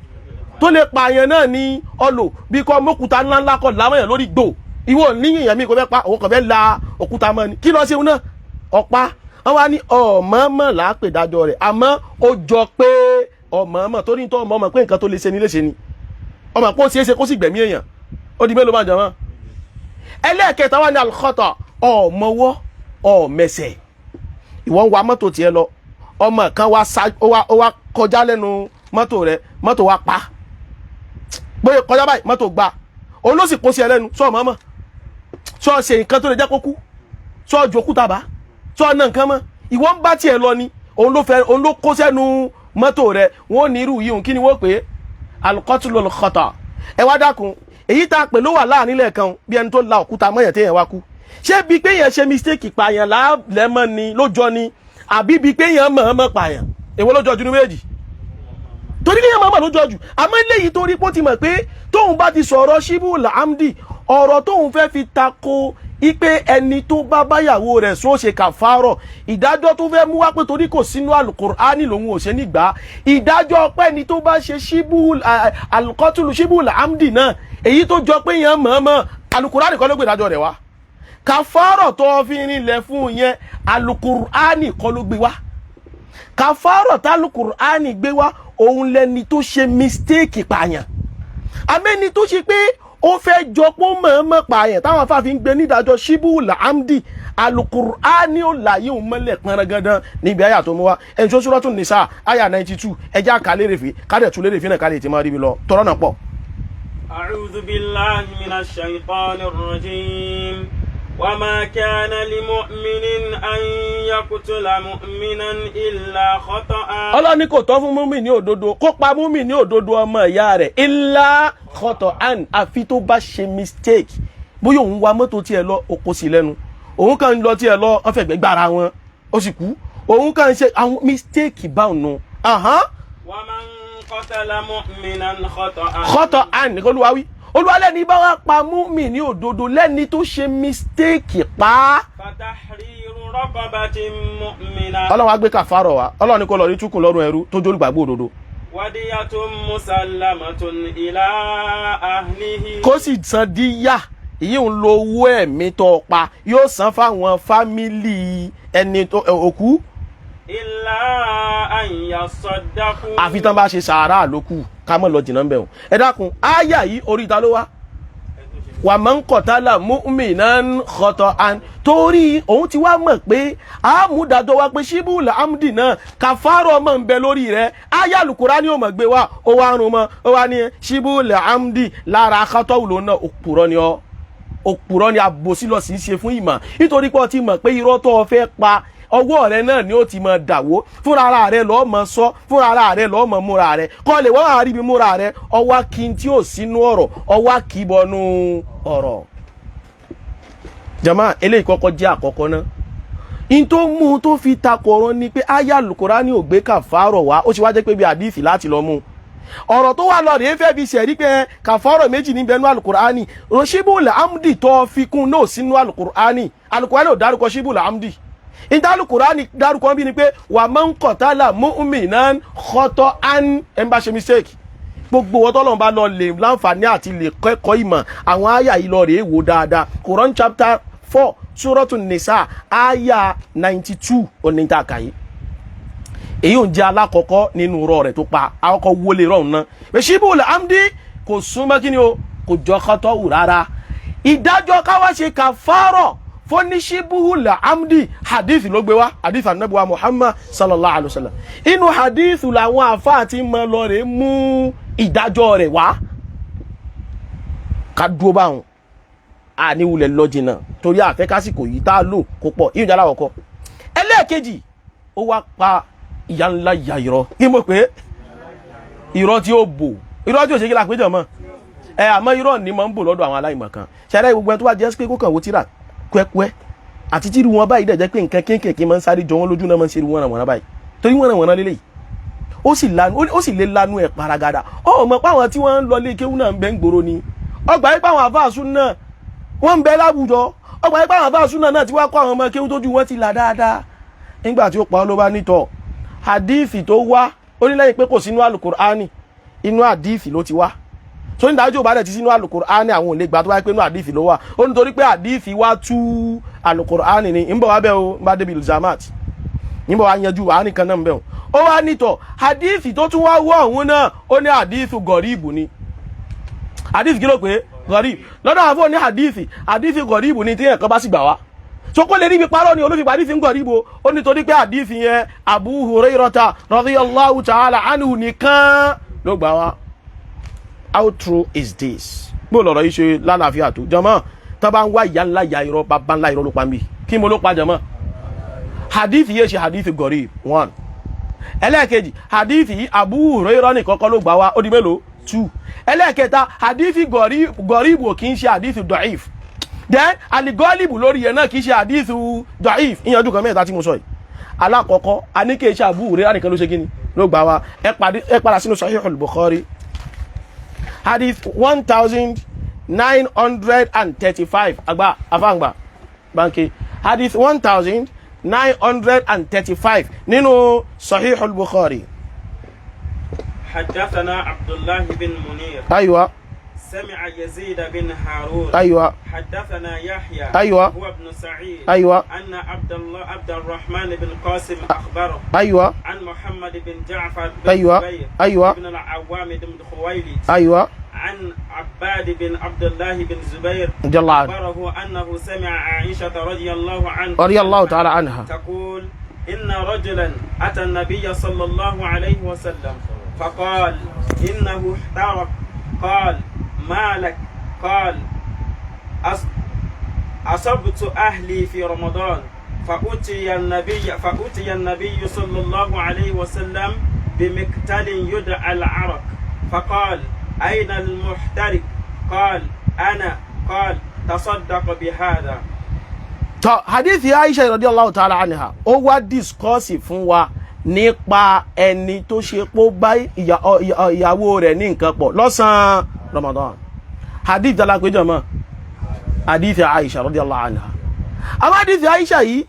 tó lè pààyàn náà ní ọlò bí kò mọ́kúta ńláńlá kọ lámọ̀yàn lórí gbò ìwọ níyìnyàn mi kò fẹ́ pa òun kò fẹ́ la òkúta mọ́ ni kí ló ṣeun náà ọ̀pá wọn wá ní ọ̀mọ́mọ́ làápè dájọ́ rẹ̀ àmọ́ ó jọ pé ọ̀mọ́mọ́ tó ní tó ọmọ pé nǹkan tó lè ṣe ni léṣe ni ọmọ pé ó ṣeé ṣe kó sì gbẹ̀mí èèyàn ó di mélòó máa jọ mọ́ ẹlẹ́ẹ̀kẹta wá ní al-khata ọ̀mọ́wọ́ ọ̀mẹsẹ̀ ìwọ ń wa mọ́tò tiẹ̀ lọ ọmọ kan ó wá kọjá lẹ́nu mọ́tò rẹ̀ mọ́tò wá pa bóyá kọjá báyìí mọ́tò gbà òun ló sì kó sí ẹlẹ́nu sọ mọ́mọ́ sọ ṣe nǹkan tó lè jẹ́ kó kú sọ jòkú tàbá sọ ọ̀nà nǹkan mọ́ ìwọ ń bá tiẹ̀ lọ ni òun ló kó sẹ́nu mọ́tò rẹ̀ wọ́n ní irú yìí òun kí ni wọ́n pè é al-qatlu al-khata' ẹ wá dákun èyí tá a pè ló wà láàrin lẹ́ẹ̀kan bí ẹni tó la òkúta mọ́yàn téèyàn wá kú ṣé bí pé yẹn ṣe mistake pààyàn lẹ́mọ́ ni lójọ́ ni àbí bí pé yẹn mọ̀ọ́mọ̀ pààyàn èwo lójọ́ ju ní méjì torí kéèyàn máa mọ̀ lójọ́ jù àmọ́ eléyìí torí pé ó ti mọ̀ pé tóun bá ti sọ̀rọ̀ ṣíbù làámdì ọ̀rọ̀ tóun fẹ́ fi tako ipe ẹni tó bá báyàwó rẹ̀ sọ ṣe kàfárọ̀ ìdájọ́ tó fẹ́ mú wá pé torí kò sínú Al-Qur'ani lòun ò ṣe nígbà ìdájọ́ pé ẹni tó bá ṣe ṣíbù al-qatlu ṣíbù làámdì náà èyí tó jọ pé yẹn mọ̀ọ́mọ̀ Al-Qur'ani kọ́ ló gbé ìdájọ́ rẹ̀ wá kàfárọ̀ tó fi rinlẹ̀ fún yẹn Al-Qur'ani kọ́ ló gbé wá kàfárọ̀ tá Al-Qur'ani gbé wá òun lẹni tó ṣe mistake pààyàn àmẹ́ni tó ṣe pé ó fẹ́ jọ pé ó mọ̀ọ́mọ̀ pààyàn táwọn afáàfin gbé nídàájọ́ ṣíbù làámdì Al-Qur'ani ó láyé òun mọ́lẹ̀ pọnrangandan níbi àyà tó mú wa ẹni tó Suratun Nisa àyà 92 ẹjẹ́ àkàlérèfé kádẹ̀ tún lérèfé náà kálẹ̀ tí máa rí bi lọ tọrọ náà pọ̀. A'udhu billahi minash shaytanir rajim. وما كان لمؤمن أن يقتل مؤمنا إلا خطأ. Ọlọ́run ní kò tọ́ fún múmi ní òdodo kó pa múmi ní òdodo ọmọ ìyá rẹ̀ illa khata'an àfi tó bá ṣe mistake bóyá òun wa mọ́tò tiẹ̀ lọ òkò sí lẹ́nu òun kàn ń lọ tiẹ̀ lọ wọ́n fẹ́ gbẹ́gbára wọn ó sì kú òun kàn ń ṣe àwọn mistake báwọn nù. ومن قتل مؤمنا خطأ. Khata'an nìkan ló wá wí olúwalẹ́ni bá wá pa múmi ní òdodo lẹ́ni tó ṣe mistake pa. fatahriru raqabatin mu'mina. ọlọ́run á gbé kàfárọ̀ wá ọlọ́run ní kó lọ rí túkùn lọ́rùn ẹrú tó jólùgbàgbọ́ òdodo. wadiyatun musallamatun ila ahlihi. kó sì san díyà ìyí ń lo owó ẹ̀mí tó pa yóò san fáwọn fámìlì ẹni tó òkú. illa an yasaddaqu. àfi tán bá ṣe sàárà lókù ká mọ̀ lọ jìnnà ń bẹ̀ wọ́n. ẹ dákun ááyà yìí orí ta ló wá. wa man qatala mu'minan khata'an torí òun ti wá mọ̀ pé àmúdájọ́ wa pé ṣíbù làámdì náà kàfárọ̀ ọmọ ń bẹ lórí rẹ̀ ááyà Al-Qur'ani ó mọ̀ gbé wá ó wá rún mọ́ ó wá ní ṣíbù làámdì lára khata'u lòun náà òpùrọ̀ ni àbòsí lọ sí í ṣe fún ìmọ̀ nítorí pé ó ti mọ̀ pé irọ́ tó o fẹ́ pa ọwọ́ rẹ náà ni ó ti máa dàwó fúnra ara rẹ lọ́ọ́ máa sọ fúnra ara rẹ lọ́ọ́ máa múra rẹ kọ́ lè wọ́n àríbi múra rẹ ọwọ́ kí n tí ò sínú ọ̀rọ̀ ọwọ́ kì í bọnú ọ̀rọ̀. jama eléyìí kọ́kọ́ jẹ́ àkọ́kọ́ náà in tó mú tó fi takọ̀rọ̀ ni pé aya Al-Qur'ani ò gbé kàfárọ̀ wá ó sì wá jẹ́ pé bí àdífì láti lọ mú ọ̀rọ̀ tó wà lọ́rẹ̀ fẹ́ fi ṣẹ̀rí pé kàfárọ̀ méjì ní bẹnu Al-Qur'ani ṣíbùlà amdi tó fi kún náà sínú Al-Qur'ani Al-Qur'ani ò dárúkọ ṣíbùlà amdi ìdá Al-Qur'ani dárúkọ bí ni pé wa man qatala mu'minan khata'an ẹ̀ ń bá ṣe mistake gbogbo wọn tọ́lọ́run bá lọ lè láǹfààní àti lè kẹ́kọ̀ọ́ ìmọ̀ àwọn àyà yìí lọ rèé wò dáadáa Quran chapter 4 Suratun Nisa àyà 92 oníta kàyé èyí ò ń jẹ́ alákọ̀ọ́kọ́ nínú rọ̀ rẹ̀ tó pa àkọ́kọ́ wọlé rọ̀ náà ṣíbùlà amdi kò súnmọ́ kí ni o kò jọ kọ́tọ́ wù rárá ìdájọ́ káwá ṣe kàfárọ̀ fọ́níṣíbùlà amdi hadith ló gbé wá hadith Ànábì wa Muhammad sallallahu alaihi wasallam inú hadith làwọn àfáà ti mọ lọ rẹ̀ mú ìdájọ́ rẹ̀ wá ká dúró báwọn àníwulẹ̀ lọ́jìnà torí àfẹ́ kásìkò yìí tá a lò kó pọ̀ ìyójà láwọ̀kọ́ ẹlẹ́ẹ̀kejì ó wá pa ìyá ńlá ìyá irọ́ kí mo pé irọ́ tí ó bò irọ́ tí ó ṣe kí la péjọ mọ́ àmọ́ irọ́ ní mọ́ ń bò lọ́dọ̀ àwọn aláìmọ̀ kan ṣẹlẹ̀ gbogbo ẹni tó bá jẹ́ pé kó kàn wó tíra kwẹ́kwẹ́ àti tí irú wọn báyìí dẹ̀ jẹ́ pé nǹkan kéékèèké máa ń sáré jọ wọn lójú náà máa ń ṣe irú wọn àwọn báyìí torí wọn àwọn lélẹ́yìí ó sì lé lanu ẹ̀ paragada mọ̀ pé àwọn tí wọ́n ń lọ lé kéwú náà ń bẹ ń gbòòrò ni ọgbà yìí pé àwọn àfáàsù náà wọ́n ń bẹ láwùjọ ọgbà yìí pé àwọn àfáàsù náà ti wá kọ́ àwọn ọmọ kéwú tójú wọn ti là dáadáa nígbà tí ó pa ló bá nítọ̀ hadithi tó wá ó ní lẹ́yìn pé kò sínú Al-Qur'ani inú hadithi ló ti wá tó ní dájú bá dẹ̀ ti sínú Al-Qur'ani àwọn ò lè gbà tó wáyé pé inú hadithi ló wà ó nítorí pé hadithi wá tú Al-Qur'ani ni ń bọ̀ wá bẹ́ẹ̀ o bá débi ilzamat ń bọ̀ wá yanjú wà á nìkan náà ń bẹ̀ o ó wá nítọ̀ hadithi tó tún wá wọ́ òun náà ó ní hadithi gọ̀ríbù ni hadithi kí ló pé gọ̀ríbù lọ́dọ̀ àfọ́ ní hadithi gọ̀ríbù ni tí ẹ̀kan bá sì gbà wá so kó lè rí bí parọ́ ni olófin hadithi ń gọ̀ríbù ó nítorí pé hadithi yẹn Abu Hurairata radiyallahu ta'ala anhu nìkan ló gbà wá. How true is this? bó lọ̀rọ̀ yìí ṣe lálàáfíà tó jọmọ́ tó bá ń wá ìyá ńlá ìyá irọ́ bàbá ńlá irọ́ ló pa mí kí mo ló pa jọmọ́ hadithi yìí ṣe hadithi gọ̀ríbù 1 ẹlẹ́ẹ̀kejì hadithi yìí Abu Hurairah ní kọ́kọ́ ló gbà wá ó di mélòó 2 ẹlẹ́ẹ̀kẹta hadithi gọ̀ríbù kì í ṣe hadithi da'if then aligọ́lìbù lórí yẹn náà kì í ṣe hadithi da'if ìyànjú kan mẹ́ta tí mo sọ yìí alákọ̀ọ́kọ́ a ní kí ṣe Abu Hurairah nìkan ló ṣe kíni ló gbà wá ẹ padà sínú Sahihul Bukhari hadith 1935 àgbà afáǹgbà báńkì hadith 1935 nínú Sahihul Bukhari. حدثنا عبد الله بن منير أيوة سمع يزيد بن هارون أيوة حدثنا يحيى أيوة هو ابن سعيد أيوة أن عبد الرحمن بن قاسم أخبره أيوة عن محمد بن جعفر بن أيوة زبير أيوة بن العوام بن خويلد أيوة عن عباد بن عبد الله بن زبير رضي الله عنه أخبره أنه سمع عائشة رضي الله عنها رضي الله تعالى عنها تقول إن رجلا أتى النبي صلى الله عليه وسلم فقال إنه احترق قال ما لك قال أصبت أهلي في رمضان فأتي النبي صلى الله عليه وسلم بمقتل يدعى العرق فقال أين المحترق قال أنا قال تصدق بهذا. hadithi Aisha radiyallahu ta'ala anha ó wá discuss fún wa nípa ẹni tó ṣe pó bá ìyàwó rẹ̀ ní nǹkan pọ̀ lọ́sàn Ramadan hadith dala péjọ mọ́ hadith Aisha radiyallahu anha àwọn hadith Aisha yìí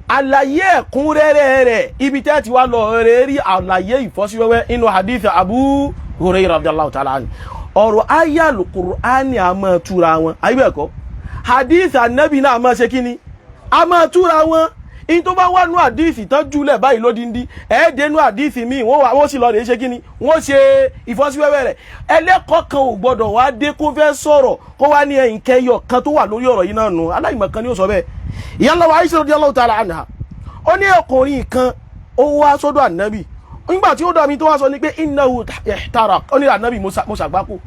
àlàyé ẹ̀kúnrẹ́rẹ́ rẹ̀ ibi tẹ́ ti wá lọ rẹ̀ rí àlàyé ìfọ́síwẹ́wẹ́ inú hadith Abu Hurairah radiyallahu ta'ala anhu ọ̀rọ̀ aya al-Qur'ani a máa túra wọn ayébẹ̀kọ́ hadith Ànábì náà a máa ṣe kíni a máa túra wọn in tó bá wà nú àdíìsì tán jùlẹ̀ báyìí lódindi ẹ̀ẹ́dẹ́nu àdíìsì míì wọ́n sì lọ rèé ṣe kíni wọ́n ṣe ìfọ́síwẹ́wẹ́ rẹ̀ ẹlẹ́kọ̀ọ́ kan ò gbọ́dọ̀ wá dé kó fẹ́ sọ̀rọ̀ kó wá ní ẹ̀yìn kẹyọ kan tó wà lórí ọ̀rọ̀ yìí náà nù aláìmọ̀ kan ni ó sọ bẹ́ẹ̀ ìyá ńlá wa Aisha radiyallahu ta'ala anha ó ní ọkùnrin kan ó wá sọ́dọ̀ Ànábì nígbà tí ó dọ̀ mi tó wá sọ ní pé innahu ihtaraq ó ní Ànábì mo ṣàgbákò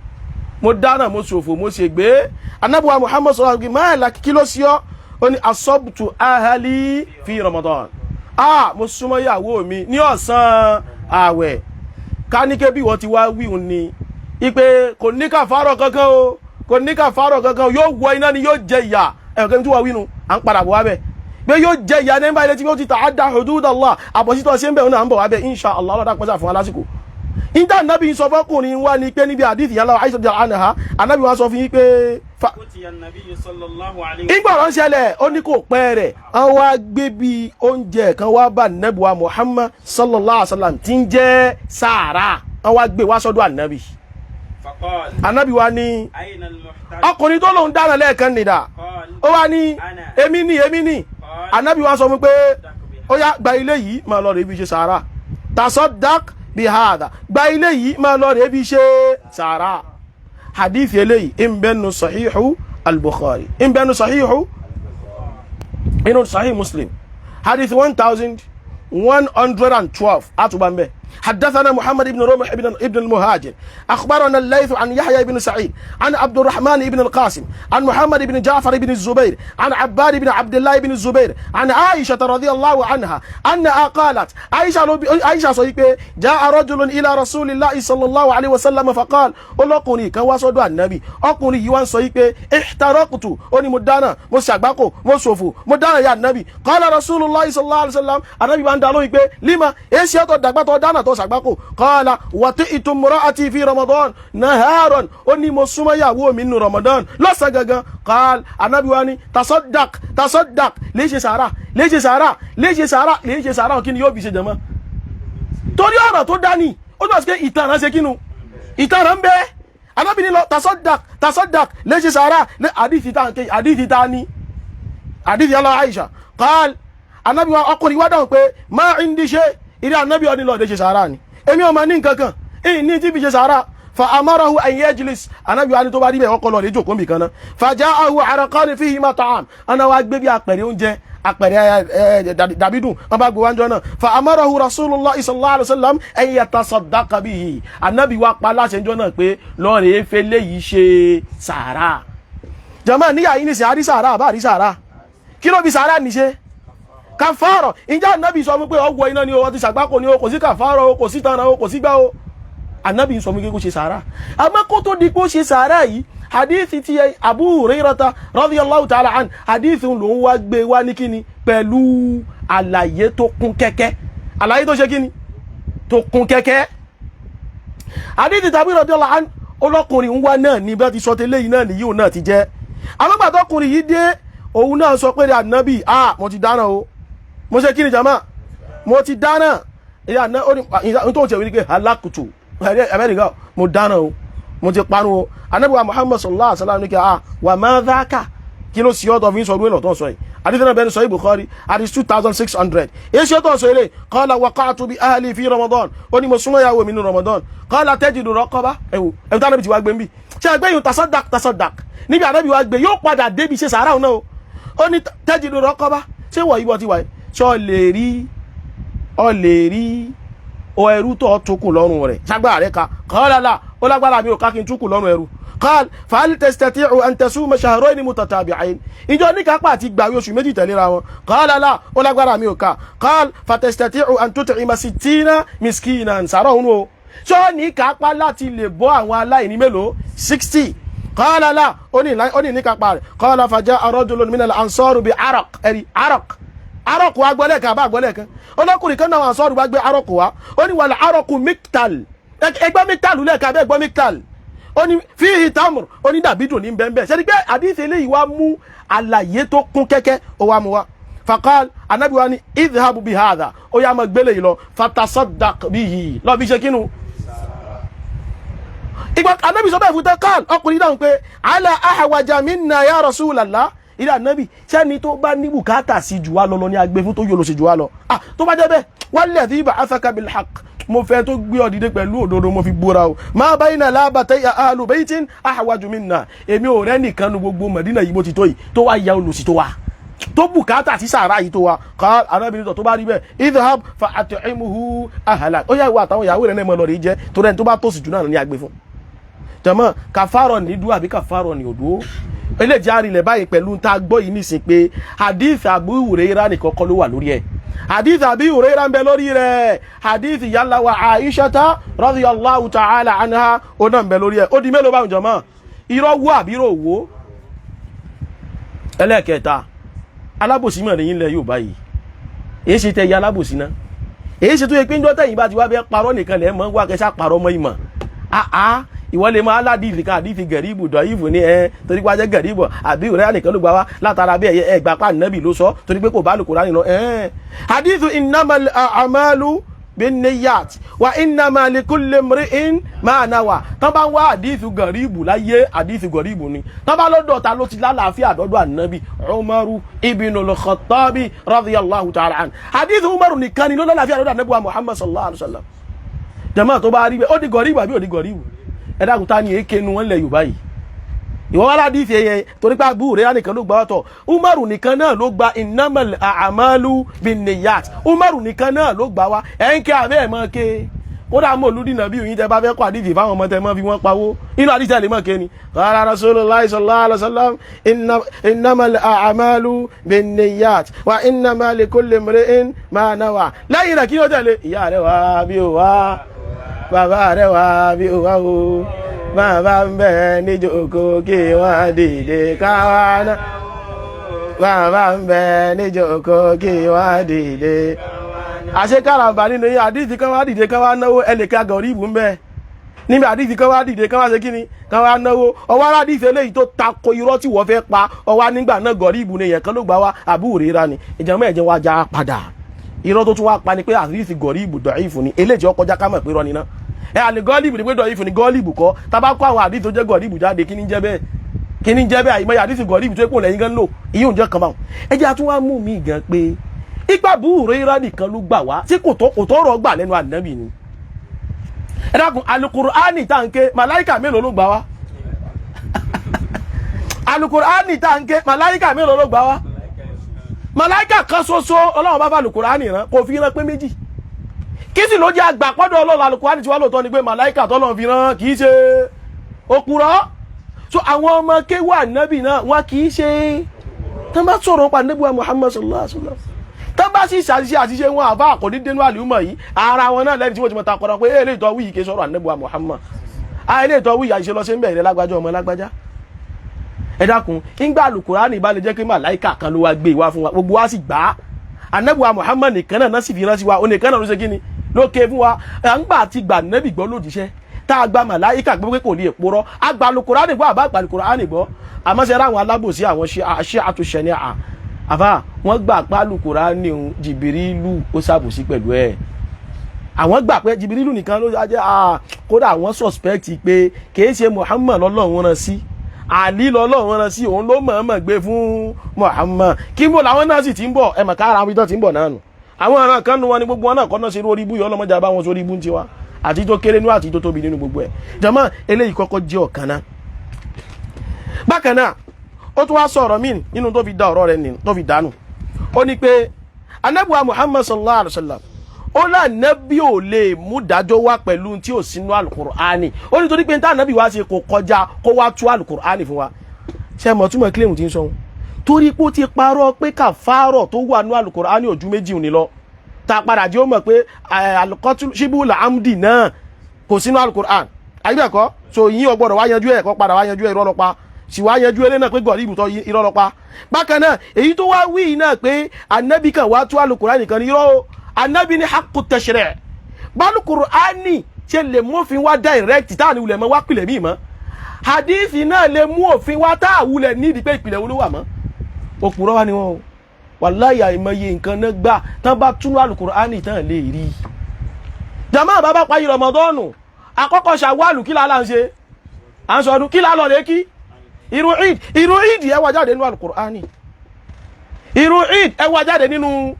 mo dáná mo ṣòfò mo ṣègbé Ànábì wa Muhammad sallallahu alaihi wasallam kí ló sí ọ ó ní asabtu ahli fi Ramadan mo súnmọ́ ìyàwó mi ní ọ̀sán àwẹ̀ ká ní ké bí wọ́n ti wá wíhun ni ipe kò ní kàfárọ̀ kankan o kò ní kàfárọ̀ kankan yóò wọ iná ni yóò jẹ ìyà ẹ̀kẹ́ tí wọ́n wíhun à ń padà bọ̀ wá bẹ̀ pé yóò jẹ ìyà nígbà ilé tí yóò ti ta'adda hududallah àbọ̀sítọ̀ sí ń bẹ̀ náà ń bọ̀ wá bẹ̀ insha Allah ọlọ́dà pẹ́sà fún alásìkò ìdá nàbí sọ fọ́kùnrin wá ní pé níbi àdìsí yàrá Aisha anha anábì wá sọ fún yín pé ìgbà ọ̀rọ̀ ń ṣẹlẹ̀ ó ní kò pẹ́ rẹ̀ wọ́n wá gbé bí oúnjẹ kan wá bá nàbì wa Muhammad sallallahu alaihi wasallam tí ń jẹ́ sàárà wọ́n wá gbé wá sọ́dọ̀ ànábì ànábì wa ní ọkùnrin tó lòun dáná lẹ́ẹ̀kan nìdá ó wá ní èmi ní ànábì wa sọ fún pé ó yá gba ilé yìí máa lọ rẹ̀ ibi ṣe sàárà tasaddaq bihada gba ilé yìí máa lọ rẹ̀ ibi ṣe sàárà hadith eléyìí in bẹnu sahihu al-Bukhari in bẹnu sahihu inú sahih Muslim hadith 1112 atubambe حدثنا محمد بن رمح ابن المهاجر أخبرنا الليث عن يحيى بن سعيد عن عبد الرحمن بن القاسم عن محمد بن جعفر بن الزبير عن عباد بن عبد الله بن الزبير عن عائشة رضي الله عنها أنها قالت عائشة صحيح جاء رجل إلى رسول الله صلى الله عليه وسلم فقال ألقني كواسد النبي أقني يوان صحيح احترقت أني مدانا مسعباكو مصوفو مدانا يا النبي قال رسول الله صلى الله عليه وسلم النبي باندالو لما إيش يا تدقباتو دانا sàgbákò qala wati'tu imra'ati fi Ramadan naharan ó ní mo súnmọ́ ìyàwó mi nínú Ramadan lọ́sàn gangan qala Ànábì wa ní tasaddaq lè ṣe sàárà kí ni yóò fi ṣe jẹmọ́ torí ọ̀rọ̀ tó dání ó tó bá sí pé ìtànà ṣe kínú ìtànà ń bẹ Ànábì ní lọ tasaddaq lè ṣe sàárà àdíthì ta ní àdíthì Allah Aisha qala Ànábì wa ọkùnrin wá dáhùn pé ma indi shay ìrí ànábì ọdún lọ́dẹ̀ ṣe sàárà ni èmi ọmọ ní nǹkankan èyí ní tí fi ṣe sàárà fa amarahu an yajlis ànábì wa ní tó bá rí bẹ̀ ọkọ̀ lọ́dẹ̀ jòkó mi kan náà fa ja'ahu araqani fihima ta'am ana wa gbé bí àpẹẹrẹ oúnjẹ àpẹẹrẹ dàbídùn wọn bá gbé wájọ náà fa amarahu rasulullah sallallahu alaihi wasallam an yatasaddaqa bihi ànábì wa pa láṣẹ jọ náà pé lọ́ọ̀rẹ́ fẹ́ léyìí ṣe sàárà jàmáà níyà yìí ní sí àrí sàárà àbá àrí sàárà kí ló fi sàárà ní ṣe kàfàrọ̀ ìjà ànábì sọ pé ọgbọ̀ iná ni o ti ṣàgbákò ni o kò sí kàfàrọ̀ o kò sí tanra o kò sí gbá o ànábì sọ pé kó ṣe sàárà àmọ́ kó tó di kó ṣe sàárà yìí hadithi ti Abu Hurairata radiyallahu ta'ala an hadithi ló ń wá gbé wá ní kíni pẹ̀lú àlàyé tó kún kẹ́kẹ́ àlàyé tó ṣe kíni tó kún kẹ́kẹ́ hadithi tàbí radiyallahu an ọlọ́kùnrin ń wá náà ní bá ti sọ tẹ́lẹ̀ yìí náà nìyí òun náà ti jẹ́ àmọ́gbàtọ́kùnrin yìí dé òun náà sọ pé ànábì mo ti dáná o mo ṣe kíni jama mo ti dáná ìyá náà ó ní tó tẹ̀wé ní pé alákùtù Amẹ́ríkà mo dáná o mo ti parun o Ànábì wa Muhammad sallallahu alaihi wasallam ní kí wà máa dáká kí ló sí ọ́tọ̀ fi ń sọ ọdún tó ń sọ yìí àdífẹ́nà bẹni sọ Bukhari àdís 2600 èsì ọ́tọ̀ sọ ilé qala waqa'tu bi ahli fi Ramadan ó ní mo súnmọ́ ìyàwó mi ní Ramadan qala tajidu raqaba ẹ̀wù tánàbì ti wá gbé ń bì ṣe àgbẹ̀yìn tasaddaq níbi Ànábì wa gbé yóò padà débi ṣe sàárà náà ó ní tajidu raqaba ṣé wọ̀ ìbọ̀ ti wà ṣọ́ lè rí ọ ẹrú tó tókù lọ́rùn rẹ̀ ṣagbára rẹ̀ ká kọ́lá ó lágbára mi ò ká kí n túkù lọ́rùn ẹrú qal fahal tastati'u an tasuma shahrayni mutatabi'ayn ìjọ ní kápá àti gbàwé oṣù méjì tẹ̀léra wọn qala ó lágbára mi ò ká qal fatastati'u an tut'ima 60 miskinan sàrọ̀ òun o ṣọ́ ní kápá láti lè bọ́ àwọn aláìní mélòó 60 qala ó ní kápá rẹ̀ qala faja'a rajulun min al-ansar bi arọ́kù wa gbọ́lẹ̀kan àbá gbọ́lẹ̀kan ọlọ́kùnrin kan náà sọ́ọ̀rù bá gbé arọ́kù wa ó ní wàlá arọ́kù miktal ẹgbẹ́ miktal lẹ́ẹ̀kan abẹ́ ẹgbọ́ miktal ó ní fíhì tamur ó ní dàbídùn ní bẹ́ẹ̀ ṣe ni pé àdìsí eléyìí wá mú àlàyé tó kún kẹ́kẹ́ ó wá mu wá faqal anabi wa ní idhabu bi hadha ó yá máa gbélé yìí lọ fatasaddaq bihi lọ bí ṣe kínú. ìgbà anabi sọ bẹ́ẹ̀ fún tẹ́kàn ọkùnrin dáhùn pé ala ahwaja minna ya rasulallah ilé ànábì sẹ́ni tó bá ní bùkátà sí jù wá lọ ní agbé fún tó yóò lọ sí jù wá lọ tó bá jẹ́ bẹ́ẹ̀ walladhi ba'athaka bil haqq mo fẹ́ tó gbé ọ dìde pẹ̀lú òdodo mo fi búra o ma bayna labatayya ahlu baytin ahwaju minna èmi ò rẹ́ nìkan nu gbogbo Mẹ̀dínà yìí bó ti tó yìí tó wá ya olùsí tó wá tó bùkátà sí sàárà yìí tó wá ká arábìnrin tó bá rí bẹ́ẹ̀ idhhab fa at'imuhu ahlak ó yá ìwà àtàwọn ìyàwó rẹ̀ náà mọ̀ lọ rí jẹ́ tó rẹ̀ tó bá tó sì jù náà ní agbé fún jàmá kàfárọ̀ ní dúà àbí kàfárọ̀ ní òdúó eléjì àrílẹ̀ báyìí pẹ̀lú tá a gbọ́ yìí nísìn pé hadith Abu Hurairah nìkan kọ́ ló wà lórí ẹ̀ hadith Abi Hurairah ń bẹ lórí rẹ̀ hadith yàlla wa Aishata radiyallahu ta'ala anha ó náà ń bẹ lórí ẹ̀ ó di mélòó báwọn jọmọ́ irọ́ wó àbírò wó. ẹlẹ́ẹ̀kẹta alábòsí mọ̀ nìyí lẹ̀ yóò báyìí èyí ṣe tẹ̀yẹ alábòsí náà èyí ṣe tó yẹ pé ń jọ́tẹ̀ yìí bá ti wá bẹ́ parọ́ nìkan lẹ̀ mọ́ wá kẹsà parọ́ mọ́ ìmọ̀ ìwọ́n lè máa aládìí kan àdìí fi gẹ̀ríbù dọ̀yìfù ní torí pé ajẹ́ gẹ̀ríbù àbí òrẹ́ nìkan ló gbà wá látara bẹ́ẹ̀ ẹgbà pa nẹ́bì ló sọ torí pé kò bá lùkùrá nínú hadithu innamal a'malu binniyat wa innama likulli imri'in ma nawa tán bá ń wá hadithu gẹ̀ríbù láyé hadithu gẹ̀ríbù ni tán bá lọ́dọ̀ ta ló ti lálàáfíà dọ́dọ̀ ànábì Umaru ibnul Khattabi radiyallahu ta'ala an hadithu Umaru nìkan ni ló lálàáfíà dọ́dọ̀ ànábì wa Muhammad sallallahu alaihi wasallam jama tó bá rí bẹ́ẹ̀ ó di gẹ̀ríbù àbí ó di gẹ̀ríbù ẹ̀dàkùtà ní èké nu wọn lẹ̀ Yorùbá yìí ìwọ́n wá ládìí ẹ̀yẹ torí pé Abu Hurairah nìkan ló gba ọ̀tọ̀ Umaru nìkan náà ló gba innamal a'malu binniyat Umaru nìkan náà ló gbà wá ẹ̀ ń kẹ́ abẹ́ ẹ̀ mọ́ ké kódà mọ́ olùdínà bí òyìn tẹ́ bá fẹ́ kọ́ àdìsí fáwọn ọmọ tẹ́ mọ́ fi wọ́n pawó inú àdìsí ẹ̀ lè mọ́ ké ni qala Rasulullahi sallallahu alaihi wasallam innamal a'malu binniyat wa innama likulli imri'in ma nawa lẹ́yìn rẹ̀ kí ló tẹ̀lé ìyá rẹ̀ wá bí ó wá bàbá rẹ̀ wá bí ó wá o bàbá ń bẹ níjókòó kí wọ́n dìde káwá náà bàbá ń bẹ níjókòó kí wọ́n dìde. àṣekáràmbà nínú yín àdìsí kan wá dìde kan wá náwó ẹnìkan gọ̀ríbù ń bẹ níbi àdìsí kan wá dìde kan wá ṣe kíni kan wá náwó ọwọ́ aládìsí eléyìí tó tako irọ́ tí wọ́n fẹ́ pa ọwọ́ nígbà náà gọ̀ríbù ni èèyàn kan ló gbà wá Abu Hurairah ni ìjàmbá ẹ̀jẹ̀ wá já padà irọ́ tó tún wá pa ni pé àdìsí gọ̀ríbù dọ̀ífù ni eléjì ọkọjá ká mọ̀ pé rọ́ ni náà àlè gọ́ọ̀lìbù ni pé dọ̀ífù ni gọ́ọ̀lìbù kọ́ tábà kó àwọn àdìsí tó jẹ́ gọ̀ríbù jáde kí ní jẹ́ bẹ́ẹ̀ àyìnbó àdìsí gọ̀ríbù tó pò lẹ́yìn gan lò ìyóò jẹ́ kan báwọn ẹjẹ́ àtúwá mú mi gan pé ipa Abu Hurairah nìkan ló gbà wá tí kò tọ́rọ̀ gbà lẹ́nu ànábì ni ẹ dákun Al-Qur'ani tá ń ké màláìkà mélòó ló gbà wá Al-Qur'ani tá ń ké màláìkà mélòó ló gbà wá màláìkà kan ṣoṣo Ọlọ́run bá bá Al-Qur'ani rán kò fi rán pé méjì kí sì ló jẹ́ àgbà pọ́dọ̀ Ọlọ́run Al-Qur'ani tí wá lóòótọ́ ni pé màláìkà tọ́lọ́run fi rán kì í ṣe òpùrọ́ so àwọn ọmọ kéwà ànábì náà wọn kì í ṣe tán bá sọ̀rọ̀ pa ànábì wa Muhammad sallallahu alaihi wasallam tán bá sì ṣàṣìṣe àṣìṣe wọn àbá àkọ́dí dénú àlùmọ̀ yìí ara wọn náà lẹ́ni tí wọ́n ti mọ̀ ta kọ́ra pé ilé ìtọ́ wíyì kì í sọ̀rọ̀ ànábì wa Muhammad ilé ìtọ́ wíyì àṣìṣe lọ sí ń bẹ̀rẹ̀ lágbájá ọmọ lágbájá ẹ dákun ìgbà Al-Qur'ani bá lè jẹ́ pé màláìkà kan ló wá gbé wá fún wa gbogbo wa sì gbà á ànábì wa Muhammad nìkan náà sì fi rán sí wa òun nìkan náà ló ṣe kí ni lókè fún wa à ń gbà ti gbà nẹ́bì gbọ́ lójíṣẹ́ tá a gba màláìkà gbọ́ pé kò lè purọ́ a gba Al-Qur'ani gbọ́ àbá gba Al-Qur'ani gbọ́ àmọ́ ṣe ráwọn alábòsí àwọn ṣe àtúnṣe àbá wọ́n gbà pé Al-Qur'ani Jìbìrìlù ó ṣàbòsí pẹ̀lú ẹ̀ àwọn gbà pé Jìbìrìlù nìkan ló jẹ́ kódà àwọn suspect pé kìí ṣe Muhammad lọ́lọ́run rán sí àlí lọ́lọ́run rán sí òun ló mọ̀ọ́mọ̀ gbé fún Muhammad kí mo làwọn náà sì ti ń bọ̀ ẹ mọ̀ kára àwọn idán ti ń bọ̀ náà nù àwọn ọ̀ràn kan nu wọn ni gbogbo wọn náà kọ́ náà ṣe orí ibú yọ ọlọ́mọdé àbá wọn sórí ibú ń tiwa àti tó kéré nú àti tó tóbi nínú gbogbo ẹ̀ jàmá eléyìí kọ́kọ́ jẹ́ ọ̀kan náà bákan náà ó tún wá sọ̀rọ̀ míì nínú tó fi dá ọ̀rọ̀ rẹ̀ nínú tó fi dánù ó ní pé ànábì wa Muhammad sallallahu alaihi wasallam ó lá nábì ò lè mú dájọ́ wá pẹ̀lú tí ò sínú Al-Qur'ani ó ní torí pé tá nábì wá ṣe kò kọjá kó wá tú Al-Qur'ani fún wa ṣe mọ̀ túmọ̀ kílèmù tí ń sọ torí pé ó ti parọ́ pé kàfárọ̀ tó wà ní Al-Qur'ani ojú méjì ní lọ ta padà jẹ́ ó mọ̀ pé al-qatl shibul amdi náà kò sínú Al-Qur'an àyíbẹ̀kọ́ so yín ọgbọ́dọ̀ wá yanjú ẹ̀ kọ́ padà wá yanjú ẹ̀ irọ́ lọ́pa sì wá yanjú eré náà pé gọ̀ríbù tó irọ́ lọ́pa bákan náà èyí tó wá wí náà pé anábì kan wá tú Al-Qur'ani nìkan ní irọ́ anábì ní haqqu tashri' Al-Qur'ani ṣe lè mú òfin wá direct táà ní wulẹ̀ mọ́ wá pìlẹ̀ míì mọ́ hadithi náà lè mú òfin wá táà wulẹ̀ nídìí pé ìpìlẹ̀ wo ló wà mọ́ òpùrọ́ wá ni wọ́n o wàláyà ìmọ̀ye nǹkan náà gbà tán bá túnú Al-Qur'ani tán lè rí jàmáà bàbá parí Ramadanu àkọ́kọ́ Ṣawwal kí lálá ń ṣe à ń sọdún kí lálọ́ lé kí irú Eid ẹ wá jáde nínú Al-Qur'ani irú Eid ẹ wá jáde nínú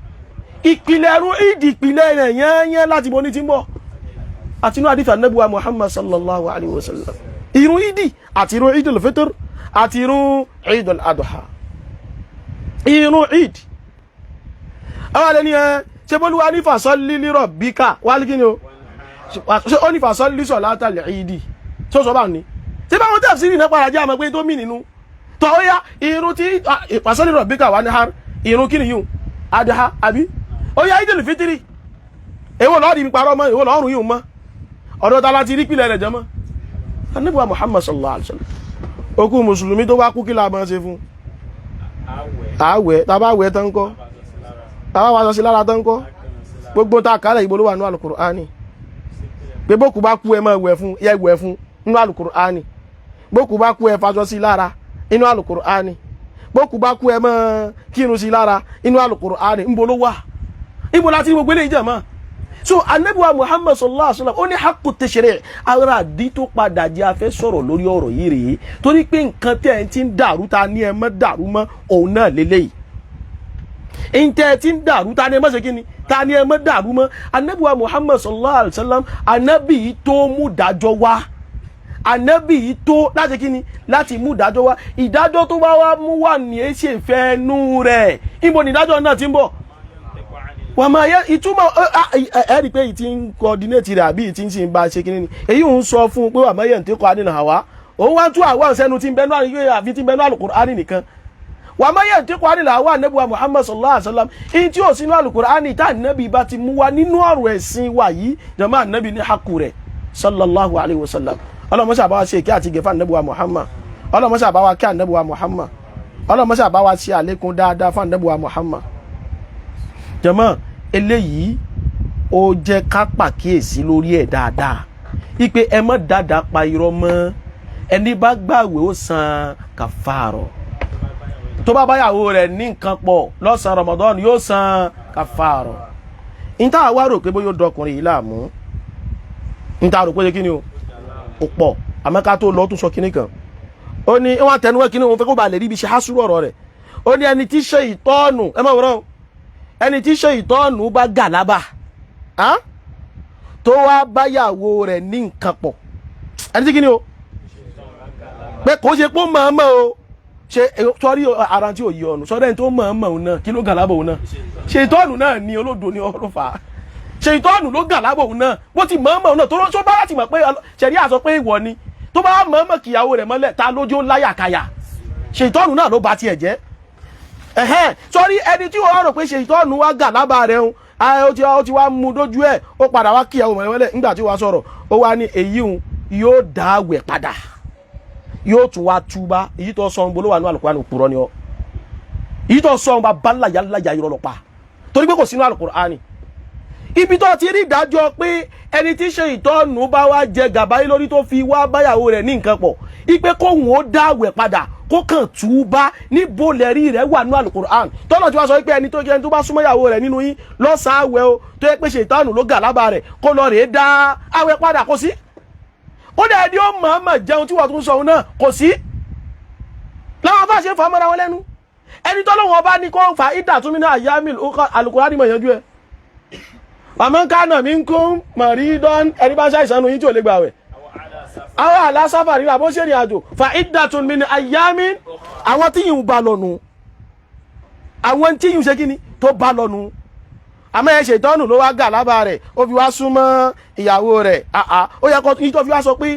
ìpìlẹ̀ irú Eid ìpìlẹ̀ rẹ̀ yẹ́nyẹ́ láti bọ́ ní tí ń bọ̀ àti inú hadith Ànábì wa Muhammad sallallahu alaihi wasallam irú Eid àti irú Eid al-Fitr àti irú Eid al-Adha irú Eid àwọn ẹni ẹ ṣe bólúwa ní fasalli li rabbika wà ní kíni o ṣe ó ní fasalli salatal Eid tó sọ bá ní tí bá wọn tafsiri náà padà jẹ́ àmọ́ pé tó mì nínú tọ́ ó yá irun tí ìpàsọ́lẹ̀ rọ̀ bí ká wà ní har irun kí ni yìí adha àbí ó yá Eidul Fitri èwo lọ́ọ̀dì mi parọ́ mọ́ èwo lọ́ọ̀rùn yìí mọ́ ọ̀dọ̀ ta láti rí pìlẹ̀ rẹ̀ jẹ́ mọ́ Ànábì wa Muhammad sallallahu alaihi wasallam okú mùsùlùmí tó wá kú kí la máa ṣe fún àwẹ̀ tàbá wẹ̀ tán kọ́ tàbá wá sọ sí lára tán kọ́ gbogbo ta kálẹ̀ ìbò ló wà ní Al-Qur'ani pé bókù bá kú ẹ máa wẹ̀ fún nínú Al-Qur'ani bókù bá kú ẹ fàṣọ sí lára inú Al-Qur'ani bókù bá kú ẹ máa kírun sí lára inú Al-Qur'ani ń bo ló wà ibo láti gbogbo eléyìí jẹ́ mọ́ so Ànábì wa Muhammad sallallahu alaihi wasallam ó ní haqqu tashri' ara àdí tó padà jẹ́ afẹ́ sọ̀rọ̀ lórí ọ̀rọ̀ yìí rèé torí pé nǹkan tẹ́ ẹ ti ń dàrú ta ní ẹ mọ́ dàrú mọ́ òun náà lélẹ́yìí ìntẹ́ ẹ ti ń dàrú ta ní ẹ mọ́ ṣe kíni ta ní ẹ mọ́ dàrú mọ́ Ànábì wa Muhammad sallallahu alaihi wasallam Ànábì yìí tó mú dájọ́ wá Ànábì yìí tó láti kíni láti mú dájọ́ wá ìdájọ́ tó bá wá mú wà ní ẹ ṣe fẹ́ nú rẹ̀ ibo ni ìdájọ́ náà ti ń bọ̀ wọ́n máa yẹ ìtumọ̀ ẹ̀rí pé ìtí ń coordinate rẹ̀ àbí ìtí ń sì ń bá ṣe kíní ni èyí ń sọ fún un pé wà máa yẹ ǹtí kọ́ adínà àwá òun wá ń tú àwọn ìṣẹ́nu tí ń bẹnu àfi tí ń bẹnu Al-Qur'ani nìkan wà máa yẹ ǹtí kọ́ adínà àwá Ànábì wa Muhammad sallallahu alaihi wasallam in tí ò sínú Al-Qur'ani tá Ànábì bá ti mú wa nínú ọ̀rọ̀ ẹ̀sìn wa yìí jàmáà Ànábì ní haqqu rẹ̀ sallallahu alaihi wasallam ọlọ́mọṣà bá wa ṣe kí àti gẹ̀fà Ànábì wa Muhammad ọlọ́mọṣà bá wa kí Ànábì wa Muhammad ọlọ́mọṣà bá wa ṣe àlékún dáadáa fún Ànábì wa Muhammad jàmáà eléyìí ó jẹ́ ká pàkíyèsí lórí ẹ̀ dáadáa ipe ẹ mọ́ dáadáa pa irọ́ mọ́ ẹni bá gbààwẹ̀ ó san kàfàrọ̀ tó bá báyàwó rẹ̀ ní nǹkan pọ̀ lọ́sàn Ramadan yóò san kàfàrọ̀ níta wá rò pé bóyá ó dọkùnrin yìí láàmú níta rò pé kí ni ó pọ̀ àmọ́ ká tó lọ tún sọ kíní kan ó ní wọ́n àtẹnuwẹ́ kíní òun fẹ́ kó ba lè rí ibi ṣe hásùrù ọ̀rọ̀ rẹ̀ ó ní ẹni tí ṣe ìtọ́nù ẹ má wọ́n ẹni tí ṣe ìtọ́nù bá gàlábà tó wá báyàwó rẹ̀ ní nǹkan pọ̀ ẹni tí kí ni o pé kò ṣe pé ó mọ̀ọ́mọ̀ o ṣe sọ́rí ara tí ò yí ọ̀nù sọ́dọ̀ ẹni tó mọ̀ọ́mọ̀ òun náà kí ló gàlábà òun náà ṣe ìtọ́nù náà ní olódo ní ọ̀rọ̀ fà á ṣe ìtọ́nù ló gàlábà òun náà bó ti mọ̀ọ́mọ̀ òun náà tó bá láti mọ̀ pé ṣẹ̀rí àsọ pé ìwọ ni tó bá mọ̀ọ́mọ̀ kìyàwó rẹ̀ mọ́lẹ̀ ta lójó láyàkáyà ṣe ìtọ́nù náà ló ba tiẹ̀ jẹ́ sọ́rí ẹni tí wọ́n rò pé ṣe ìtọ́nù wá gà lábàá rẹ̀ ń ó ti wá mú dójú ẹ̀ ó padà wá kíyàwó mọ̀lẹ́mọ́lẹ̀ nígbà tí wọ́n sọ̀rọ̀ ó wá ní èyí ń yóò dá àwẹ̀ padà yóò tún wá túbá èyí tó sọ ń bolówó àánú Al-Qur'ani òpùrọ́ ni ọ èyí tó sọ ń bá bá láyà irọ́ lọ pa torí pé kò sínú Al-Qur'ani ibi tó ti rí ìdájọ́ pé ẹni tí ṣe ìtọ́nù bá wá jẹ gàbáyé lórí tó fi wá báyàwó rẹ̀ ní nǹkan pọ̀ ipe kóhun ó dá àwẹ̀ padà kó kàn túbá níbo lẹ́rí rẹ̀ wà ní Al-Qur'an tọ́nà tí wọ́n sọ pé ẹni tó jẹ́ tó bá súnmọ́ ìyàwó rẹ̀ nínú yín lọ́sàn-án àwẹ̀ o tó yẹ pé ṣètánù ló gà lábà rẹ̀ kó lọ rèé dá àwẹ̀ padà kò sí ó dẹ̀ ẹni ó mọ̀ọ́mọ̀ jẹun tí wọ́n tún sọ náà kò sí láwọn bá ṣe fàmọ́ra wọn lẹ́nu ẹni tọ́lọ́wọ́n bá ní kó fa ìdàtúmí náà yámìl Al-Qur'an mọ̀ yanjú ẹ àmọ́ kánà mi ń kún mọ̀rídọ́n ẹni bá ṣàìsànú yín tí ò lè gbàwẹ̀ àwọn alásáfà rí àbó ṣe ní àjò fa iddatun min ayyamin àwọn tí yìí bá lọ́nu àwọn tí yìí ṣe kí ni tó bá lọ́nu àmọ́ ẹ ṣètọ́nù ló wá gà lábà rẹ̀ ó fi wá súnmọ́ ìyàwó rẹ̀ ó yẹ kó tó fi wá sọ pé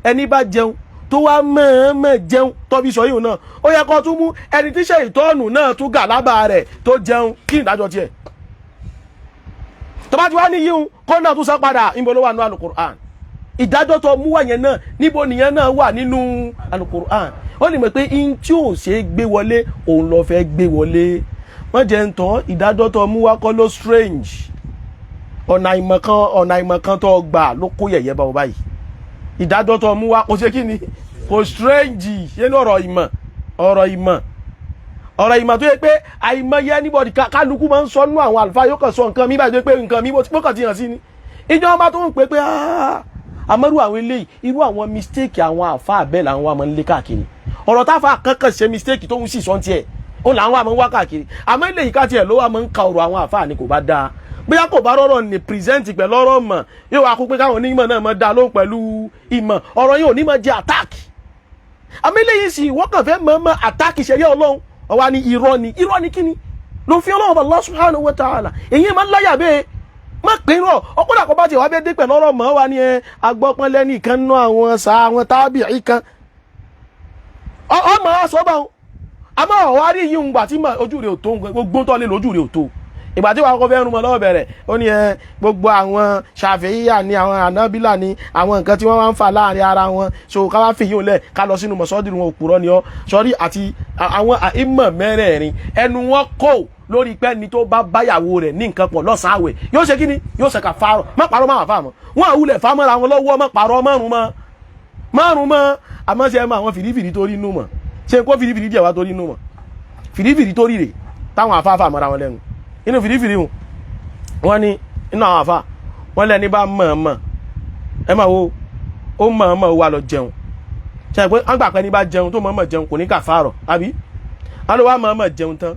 ẹni bá jẹun tó wá mọ̀ọ́mọ̀ jẹun tó fi sọ yìí náà ó yẹ kó tún mú ẹni tí ṣètọ́nù náà tún gà lábà rẹ̀ tó jẹun kí ìdájọ́ tiẹ̀ tó bá ti wá ní yíhun kó náà tún sọ padà níbo ló wà ní Al-Qur'an ìdájọ́ tó mú wà yẹn náà níbo nìyẹn náà wà nínú Al-Qur'an ó lè mọ̀ pé in tí ò ṣe é gbé wọlé òun lọ fẹ́ gbé wọlé wọ́n jẹ́ ń tán ìdájọ́ tó mú wá kọ́ ló strange ọ̀nà ìmọ̀ kan tó gbà ló kó yẹ̀yẹ́ bá wọn báyìí ìdájọ́ tó mú wá kò ṣe kí ni kò strange yẹn ní ọ̀rọ̀ ìmọ̀ tó yẹ pé àìmọye anybody kálukú máa ń sọ nínú àwọn àlùfáà yóò kàn sọ nǹkan mi báyìí pé nǹkan mi bó kàn ti hàn sí ni ìjọba tó ń pè pé àmọ́rú àwọn eléyìí irú àwọn mistake àwọn àfáà bẹ́ẹ̀ làwọn àmọ́ ń lé káàkiri ọ̀rọ̀ táfà kankan ṣe mistake tó ń sì sọ́n tiẹ̀ ó làwọn àmọ́ ń wá káàkiri àmọ́ eléyìí ká tiẹ̀ ló wà máa ń ka ọ̀rọ̀ àwọn àfáà ni kò bá dáa bóyá kò bá rọrọ̀ ní present pẹ̀lú ọ̀rọ̀ mọ̀ yóò wá kó pé káwọn onímọ̀ náà mọ̀ dá lóhùn pẹ̀lú ìmọ̀ ọ̀rọ̀ yìí ò ní mọ̀ jẹ́ attack àmọ́ eléyìí sì wọ́n kàn fẹ́ mọ̀ attack ìṣẹ̀yẹ Ọlọ́run ọwá ní irọ́ ni kíni ló fi Ọlọ́run Allah subhanahu wa ta'ala èyí máa ń láyà bẹ́ẹ̀ má pé rọ̀ ọkùnrin àkọ́bá ti wá bẹ́ẹ̀ dé pẹ̀lú ọ̀rọ̀ mọ́ wa ní agbọ́pọ́n lẹ́ni kan ná àwọn sa àwọn tábìí kan ọmọ asọ́bà àmọ́ ọ̀wá rí yìí ń gbà tí ojú rẹ̀ ò tó gbogbo tó lè lójú rẹ̀ ò tó ìgbà tí wàá kọ́ fẹ́ rún mọ́ lọ́wọ́ bẹ̀rẹ̀ ó ní gbogbo àwọn ṣàfihàn ní àwọn ànábìlà ní àwọn nǹkan tí wọ́n wá ń fà láàrin ara wọn so ká wá fìyìn lẹ̀ ká lọ sínú mọ̀sọ́dìrì wọn òpùrọ́ ni ọ́ sọ́rí àti àwọn àìmọ̀ mẹ́rẹ̀ẹ̀rin ẹnu wọn kò lórí pé ní tó bá báyàwó rẹ̀ ní nǹkan pọ̀ lọ́sàn-án àwẹ̀ yóò ṣe kí ni yóò ṣe kàfàrọ̀ má parọ́ máa fà mọ́ wọn àwùlẹ̀ fámọ́ra wọn lọ́wọ́ má parọ́ márùn mọ́ àmọ́ ṣe mọ́ àwọn fìdífìdí tó rí inú mọ̀ ṣe kó fìdífìdí díẹ̀ wá tó rí inú mọ̀ fìdífìdí tó rí rè táwọn afáfà mọ́ra wọn lẹ́nu inú fìdífìdí wọn ní inú àwọn afá wọn lẹ́ni bá mọ̀ọ́mọ̀ ẹ máa wo ó mọ̀ọ́mọ̀ wà lọ jẹun ṣe pé wọ́n gbà pé ní bá jẹun tó mọ̀ọ́mọ̀ jẹun kò ní kàfàrọ̀ àbí wọn lọ wá mọ̀ọ́mọ̀ jẹun tán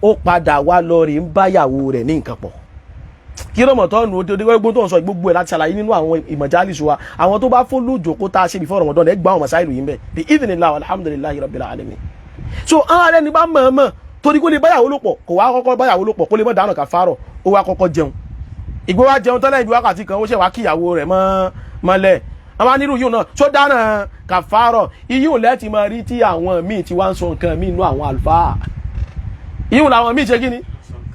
ó padà wá lọ rí ń báyàwó rẹ̀ ní nǹkan pọ̀ kí ló mọ̀ tó nù ó gbogbo tó ń sọ gbogbo ẹ̀ láti ṣàlàyé nínú àwọn ìmọ̀jálìsù wa àwọn tó bá fólú jòkó tá a ṣe before Ramadan ẹ gbà àwọn masáìlú yìí ń bẹ̀ bí idhnillah alhamdulillahi rabbil alamin so àwọn arẹni bá mọ̀ọ́mọ̀ torí kó lè báyàwó lò pọ̀ kò wá kọ́kọ́ báyàwó lò pọ̀ kó lè mọ̀ dáná kàfàrọ̀ ó wá kọ́kọ́ jẹun ìgbó wá jẹun tọ́lẹ̀ ibi wákàtí kan ó ṣe wá kíyàwó rẹ̀ mọ́lẹ̀ àwọn nírú yìí náà tó dáná kàfàrọ̀ iyún lẹ́ẹ̀tì máa rí tí àwọn míì ti wá ń sọ nǹkan míì nú àwọn àlùfáà iyún làwọn míì ṣe kí ni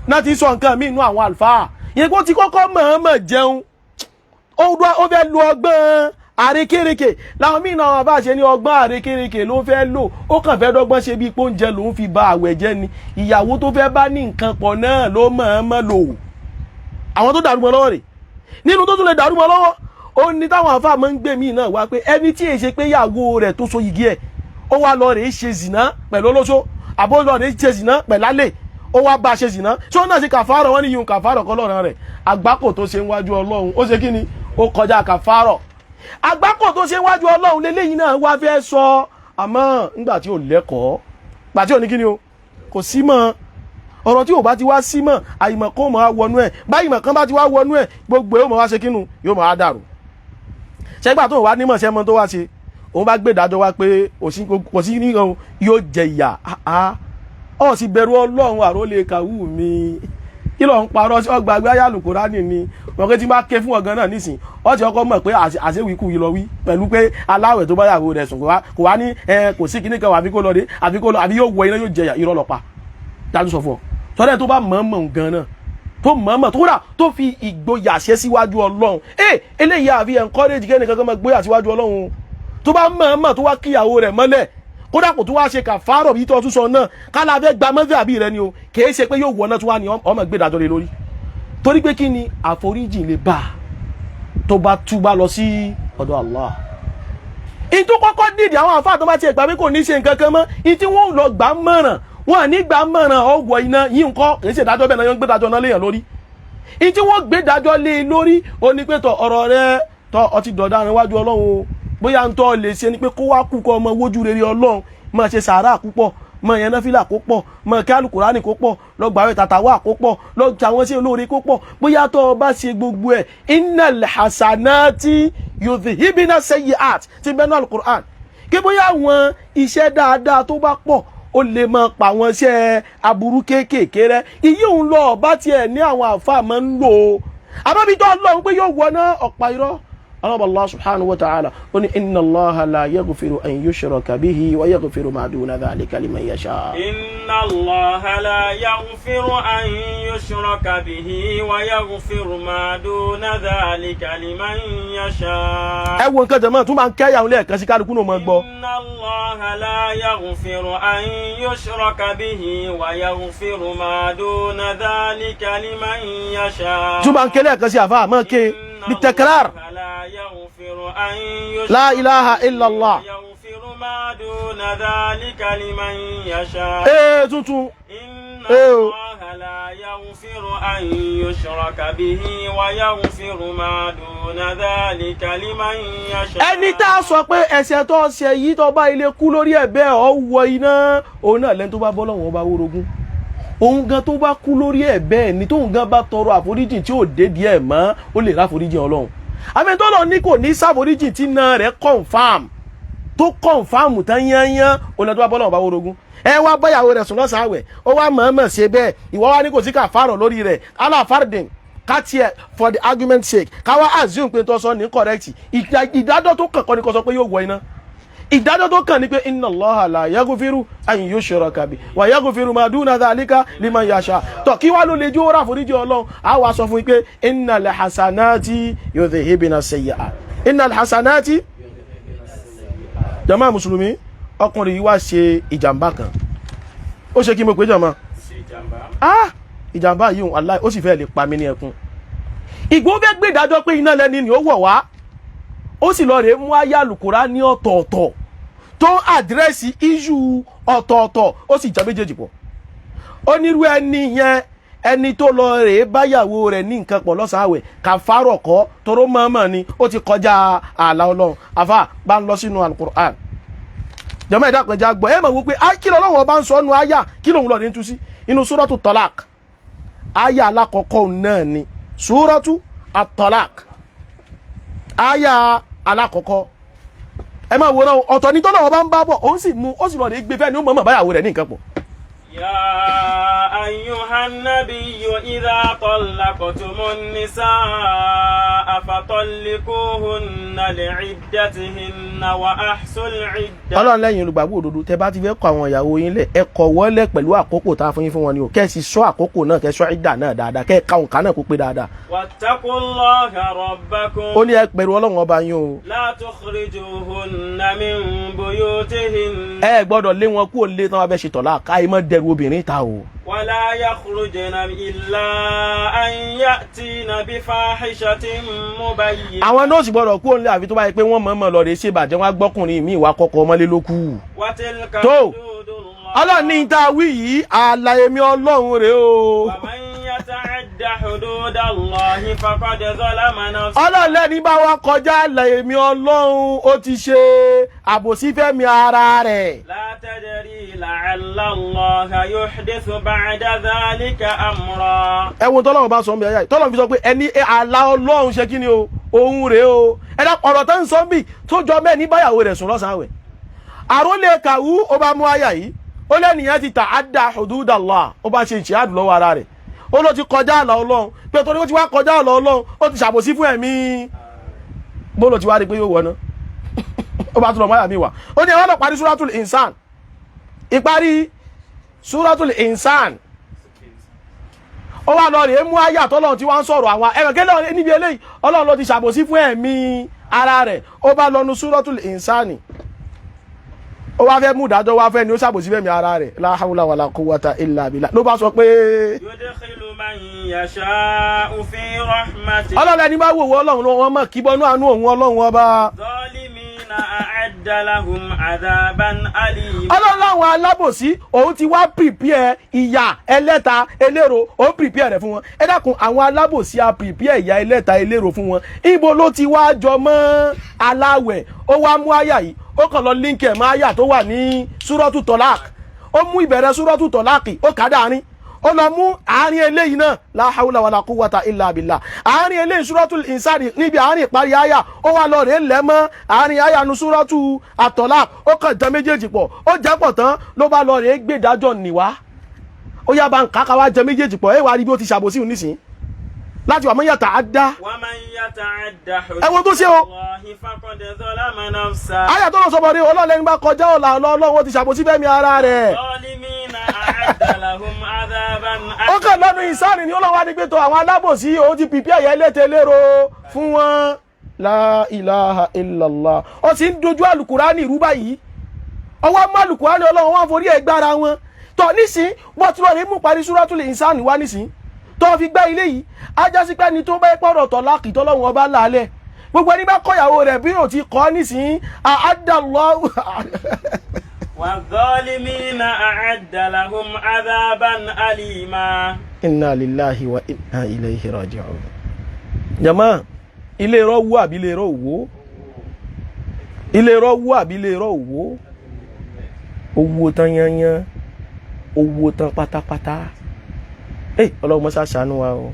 náà ti sọ nǹkan míì nú àwọn àlùfáà yẹn kó ti kọ́kọ́ mọ̀ọ́mọ̀ jẹun ó fẹ́ lo ọgbọ́n àrékérekè làwọn míì náà bá ṣe ní ọgbọ́n àrékérekè ló fẹ́ lò ó kàn fẹ́ dọ́gbọ́n ṣe bí póúnjẹ lòún fi ba àwẹ̀ jẹ́ ni ìyàwó tó fẹ́ bá ní nǹkan pọ̀ náà ló mọ̀ọ́mọ̀ lò àwọn tó dàrú mọ́ lọ́wọ́ rẹ̀ nínú tó tún lè dàrú mọ́ lọ́wọ́ ó ní táwọn àfáà máa ń gbé míì náà wá pé ẹni tí èyí ṣe pé ìyàwó rẹ̀ tó so yìgì ẹ̀ ó wá lọ rèé ṣe zìnà pẹ̀lú olóṣó àbó lọ rèé ṣe zìnà pẹ̀lálẹ̀ ó wá bá ṣe zìnà tí wọ́n náà ṣe kàfàrọ̀ wọ́n ní yìí kàfàrọ̀ kọ́ lọ́ràn rẹ̀ àgbákò tó ṣe níwájú Ọlọ́run ó ṣe kí ni ó kọjá kàfàrọ̀ àgbákò tó ṣe níwájú Ọlọ́run lélẹ́yìn náà wá fẹ́ sọ àmọ́ nígbà tí ò lẹ́kọ̀ọ́ gbà tí ò ní kí ni o kò sí mọ́ ọ̀rọ̀ tí ò bá ti wá sí mọ́ àìmọ̀ kó mọ̀ á wọnú ẹ̀ báyìí mọ̀ kan bá ti wá wọnú ẹ̀ gbogbo yóò mọ̀ wá ṣe kínú yóò mọ̀ á dàrú ṣẹ́gbà tó wá nímọ̀ sẹ́mọ́ tó wá ṣe òun bá gbé ìdájọ́ wá pé kò sí ní kan yóò jẹ ìyà ọ̀ sì bẹ̀rù Ọlọ́run àrólé kàwú mi kí ló ń parọ́ sí ọgbà àgbáyé Al-Kùránì ni wọn kí tí bá ké fún ọ̀gán náà nísìn ọ ti ọkọ mọ̀ pé àṣewìkú yìí lọ wí pẹ̀lú pé aláwẹ̀ tó báyàwó rẹ̀ sùn kò wá ní kò sí kíní kan àbí kó lọ dé àbí yóò wọ iná yóò jẹ irọ́ lọ́pa dájú sọ fún ọ sọdẹ tó bá mọ̀ọ́mọ̀ gan náà tó mọ̀ọ́mọ̀ tó rà tó fi ìgboyà ṣe síwájú Ọlọ́run eléyìí àfi encourage kẹ́ni kankan máa gbóyà síwájú Ọlọ́run tó bá mọ̀ọ́mọ̀ tó wá kíyàwó rẹ̀ mọ́lẹ̀ kódà kò tó wá ṣe kàfárọ̀ bí tó tún sọ náà kálá fẹ́ gba mọ́fẹ́ àbí rẹ ni o kìí ṣe pé yóò wọ náà tó wá ní ọmọ gbé dájọ́ lé lórí torí pé kí ni àforíjì lè bá tó bá túbá lọ sí ọ̀dọ̀ Allah in tó kọ́kọ́ dìdì àwọn àfáà tó bá ti ẹ̀gbà pé kò ní ṣe nǹkan kan mọ́ in tí wọ́n lọ gbà mọ̀ràn wọn ní gbà mọ̀ràn ọwọ́ iná yìí nǹkan kìí ṣe dájọ́ bẹ́ẹ̀ náà yóò gbé dájọ́ náà léèyàn lórí in tí wọ́n gbé dájọ́ lé lórí ó ní pé tọ ọ̀rọ̀ rẹ tọ ọtí dọ̀dá rẹ wájú Ọlọ́run bóyá ń tọ́ lè ṣe ni pé kó wá kú kọ́ ọmọ wójú rere Ọlọ́run máa ṣe sàárà púpọ̀ máa yẹn náfìlà kó pọ̀ máa kí Al-Kùránì kó pọ̀ lọ gbààwẹ̀ tàtàwà kó pọ̀ lọ tàwọn sí olóore kó pọ̀ bóyá tó o bá ṣe gbogbo ẹ̀ innal hasanati yudhhibna sayyi'at ti bẹ́ẹ̀ náà Al-Kùránì kí bóyá àwọn iṣẹ́ dáadáa tó bá pọ̀ ó lè máa pa àwọn iṣẹ́ aburú kéékèèké rẹ ìyí òun lọ bá tiẹ̀ ní àwọn àfáà máa ń lò ó àbábí tó Ọlọ́run pé yóò wọ náà ọ̀pá irọ́ Allah subhanahu wa ta'ala ó ní inna Allaha la yaghfiru an yushraka bihi wa yaghfiru ma duna dhalika liman yasha. Inna Allaha la yaghfiru an yushraka bihi wa yaghfiru ma duna dhalika liman yasha. ẹ wo nǹkan jẹ́mọ́ tún máa ń kẹ́yà ń lẹ́ẹ̀kan sí kálukú náà máa gbọ́. Inna Allaha la yaghfiru an yushraka bihi wa yaghfiru ma duna dhalika liman yasha. tún máa ń kẹ́lẹ́ ẹ̀kan sí àfáà máa ké bitakrar. لا إله إلا الله يغفر ما دون ذلك لمن يشاء. tuntun. إن الله لا يغفر أن يشرك به ويغفر ما دون ذلك لمن يشاء. ẹni tá a sọ pé ẹ̀ṣẹ̀ tó ṣe yìí tó bá ilé kú lórí ẹ̀ bẹ́ẹ̀ ọ wọ iná òun náà lẹ́ni tó bá bọ́ lọ́wọ́ bá wórogún òun gan tó bá kú lórí ẹ̀ bẹ́ẹ̀ ni tóun gan bá tọrọ àforíjì tí ò dé díẹ̀ mọ́ ó lè ráforíjì Ọlọ́run àmì tó lọ ní kò ní sáforíjì tí náà rẹ̀ tó confam tán yányán òun tó bá bọ́ lọ́wọ́ bá wórogún ẹ wá báyàwó rẹ̀ sùn lọ́sàn-án àwẹ̀ ó wá mọ̀ọ́mọ̀ ṣe bẹ́ẹ̀ ìwọ wá ní kò sí kàfàrọ̀ lórí rẹ̀ aláfàrdìn kátiẹ̀ for the argument sake káwá assume pé tó sọ ní correct ìdájọ́ tó kàn kọ́ ni kò sọ pé yóò wọ iná ìdájọ́ tó kàn ní pé inna Allaha la yaghfiru an yushraka bihi wa yaghfiru ma duna dhalika liman yasha. Tọ́ kí wá ló lè jó rà foríjì Ọlọ́run a wá sọ fún pé innal hasanati yudhhibna sayyi'at. Innal hasanati. Jàmáà mùsùlùmí ọkùnrin yìí wá ṣe ìjàmbá kan. Ó ṣe kí mo pé jàmáà? Ìjàmbá yìí wallahi ó sì fẹ́ lè pa mí ní ẹkún. Ìgbó fẹ́ gbé ìdájọ́ pé iná lẹ́ni ni ó wọ̀ wá. Ó sì lọ rèé mú àyá Al-Qur'an ní ọ̀tọ̀ọ̀tọ̀ tó àdírẹ́sì iṣu ọ̀tọ̀ọ̀tọ̀ ó sì já méjèèjì pọ̀. Ó nírú ẹni yẹn ẹni tó lọ rèé báyàwó rẹ̀ ní nǹkan pọ̀ lọ́sàn-án àwẹ̀ kàfárọ̀ kọ́ toró mọ̀ọ́mọ̀ ni ó ti kọjá ààlà Ọlọ́run. Àfà bá ń lọ sínú Al-Qur'an. Jàmáà ẹ̀dá pẹ̀já gbọ́ ẹ mọ̀ wípé kí lọ́wọ́ bá ń sọ ọ́nù àyà kí lòun lọ ní tú sí inú Suratu Talaq. Àyà alákọ̀ọ́kọ́ náà ni Suratu At-Talaq. Àyà alákọ̀ọ́kọ́ ẹ máa wòrán ọ̀tọ̀ ní tọ́lọ́wọ́ bá ń bá bọ̀ ó sì mú ó sì lọ rí gbé fẹ́ ní ó mọ̀ọ́mọ̀ báyàwó rẹ̀ ní nǹkan pọ̀. يا أيها النبي إذا طلقتم النساء فطلقوهن لعدتهن وأحصوا العدة. Ọlọ́run lẹ́yìn olùgbàgbọ́ òdodo tẹ́ bá ti fẹ́ kọ àwọn ìyàwó yín lẹ̀ ẹ kọ̀ wọ́n lẹ̀ pẹ̀lú àkókò tá a fún yín fún wọn ni o kẹ́ ẹ sì sọ àkókò náà kẹ́ ẹ sọ ìdà náà dáadáa kẹ́ ẹ ka òǹkà náà kó pé dáadáa. واتقوا الله ربكم. Ó ní ẹ pẹ̀rù Ọlọ́run ọba yín o. لا تخرجوهن من بيوتهن. Ẹ gbọ́dọ̀ lé wọn kúrò lé tán wá fẹ́ ṣe tọ̀lá káyé mọ́ dẹrù obìnrin ta o. ولا يخرجن إلا أن يأتين بفاحشة مبينة. Àwọn nọ́ọ̀sì gbọ́dọ̀ kúrò nílé àfi tó bá yẹ pé wọ́n mọ̀ọ́mọ̀ lọ rè ṣe bàjẹ́ wọn á gbọ́kùnrin mi ìwà kọ́kọ́ ọmọlé ló kù. وتلك tó حدود الله. Ọlọ́run ní ìta wí yìí ààlà èmi Ọlọ́run rèé o. ومن يتعد حدود الله فقد ظلم نفسه. Ọlọ́run lẹ́ni bá wá kọjá ààlà èmi Ọlọ́run ó ti ṣe àbòsí fẹ́mi ara rẹ̀. لا تدري لعل الله يحدث بعد ذلك أمرا. Ẹ wo tọ́lọ́run bá sọ ń bí ayá yìí tọ́lọ́run fi sọ pé ẹni ààlà Ọlọ́run ṣe kí ni o òun rèé o. Ẹ̀dá ọ̀rọ̀ tó ń sọ bí tó jọ mẹ́ẹ̀ ní báyàwó rẹ̀ sùn lọ́sàn-án àwẹ̀. Àrólé kàwú ó bá mú ayá yìí ó lẹ́nìyàn ti ta'adda hududallah ó bá ṣe ìṣíádù lọ́wọ́ ara rẹ̀ ó ló ti kọjá àlà Ọlọ́run pé torí ó ti wá kọjá àlà Ọlọ́run ó ti ṣàbòsí fún ẹ̀mí bó ló ti wá rí pé yóò wọná ó bá tún lọ máyà mi wà ó ní ẹwọ́n lọ parí Suratul Insan ìparí Suratul Insan ó wá lọ rèé mú àyà tọ́lọ́run tí wọ́n ń sọ̀rọ̀ àwọn ẹ̀rọ kẹ́lẹ́ níbi eléyìí Ọlọ́run ló ti ṣàbòsí fún ẹ̀mí ara rẹ̀ ó bá lọ nu Suratul Insani ó wá fẹ́ mú ìdájọ́ wá fẹ́ ni ó ṣàbòsí fẹ́mi ara rẹ̀ la hawla wala quwwata illa billah ló bá sọ pé. yudkhilu man yasha'u fi rahmatihi. Ọlọ́run ẹni bá wò wọ́ Ọlọ́run ló wọ́n mọ̀ kí bọ́nú àánú òun Ọlọ́run ọba. zalimina a'adda lahum adhaban alima. Ọlọ́run láwọn alábòsí òun ti wá prepare ìyà ẹlẹ́ta elérò ó prepare rẹ̀ fún wọn. Ẹ dákun àwọn alábòsí á prepare ìyà ẹlẹ́ta elérò fún wọn. Ibo ló ti wá jọ mọ́ aláwẹ̀ ó wá mú àyà yìí ó kàn lọ líǹkì ẹ̀ máa yà tó wà ní súrọ́tù tọ́lák ó mú ìbẹ̀rẹ̀ súrọ́tù tọ́láàkì ó kà á dàárín ó lọ mú àárín eléyìí náà la hawla wala quwwata illa billah àárín eléyìí súrọ́tù ìsáàdì níbi àárín ìparí àyà ó wà lọ rèé lẹ́mọ́ àárín àyà nu súrọ́tù àtọ́lák ó kàn jẹ́ méjèèjì pọ̀ ó jẹ́ pọ̀ tán ló bá lọ rèé gbé ìdájọ́ nìwá ó yá bá ń kàkà wá jẹ́ méjèèjì pọ̀ ẹ wá rí bí ó ti ṣàbòsí òun nísìnyí láti wà mọ́ yàtà á dá ẹwọ́n tó ṣe o ayà tó lọ sọ bọ̀rí ọlọ́lẹ́ni bá kọjá ọ̀la ọlọ́wọ́ ti ṣàbòsí fẹ́mi ara rẹ̀ ó kàn lọ́nu ìsáàrì ni ọlọ́wọ́ adigbétò àwọn alábòsí ó ti pìpì ẹ̀yẹ létè lérò fún wọn la ilaha illallah ó sì ń dojú àlùkùránì rú báyìí ọwọ́ mọ́ àlùkùránì ọlọ́wọ́ wọn forí ẹ̀ gbára wọn tọ́ nísìn bọ́ tí lọ́ọ̀rẹ́ mú parí súratul insani wá nísìn tó fi gbá ilé yìí ajásí pé ni tó bá pọ̀rọ̀ tọ̀láàkì tọ́lọ́wọ́n ọba lálẹ́ gbogbo ẹni bá kọ́yàwó rẹ̀ bí yóò ti kọ́ nísìn àádọ́lọ́. wàzọ́límínà àádàláhùn adábán alìmá. inna lillahi wa inna ilayhi raji'un. jama ilé irọ́ wú àbí ilé irọ́ òwò ilé irọ́ wú àbí ilé irọ́ òwò owó tán yanyan owó tán pátápátá ọlọ́run mọ́sá ṣàánú wa o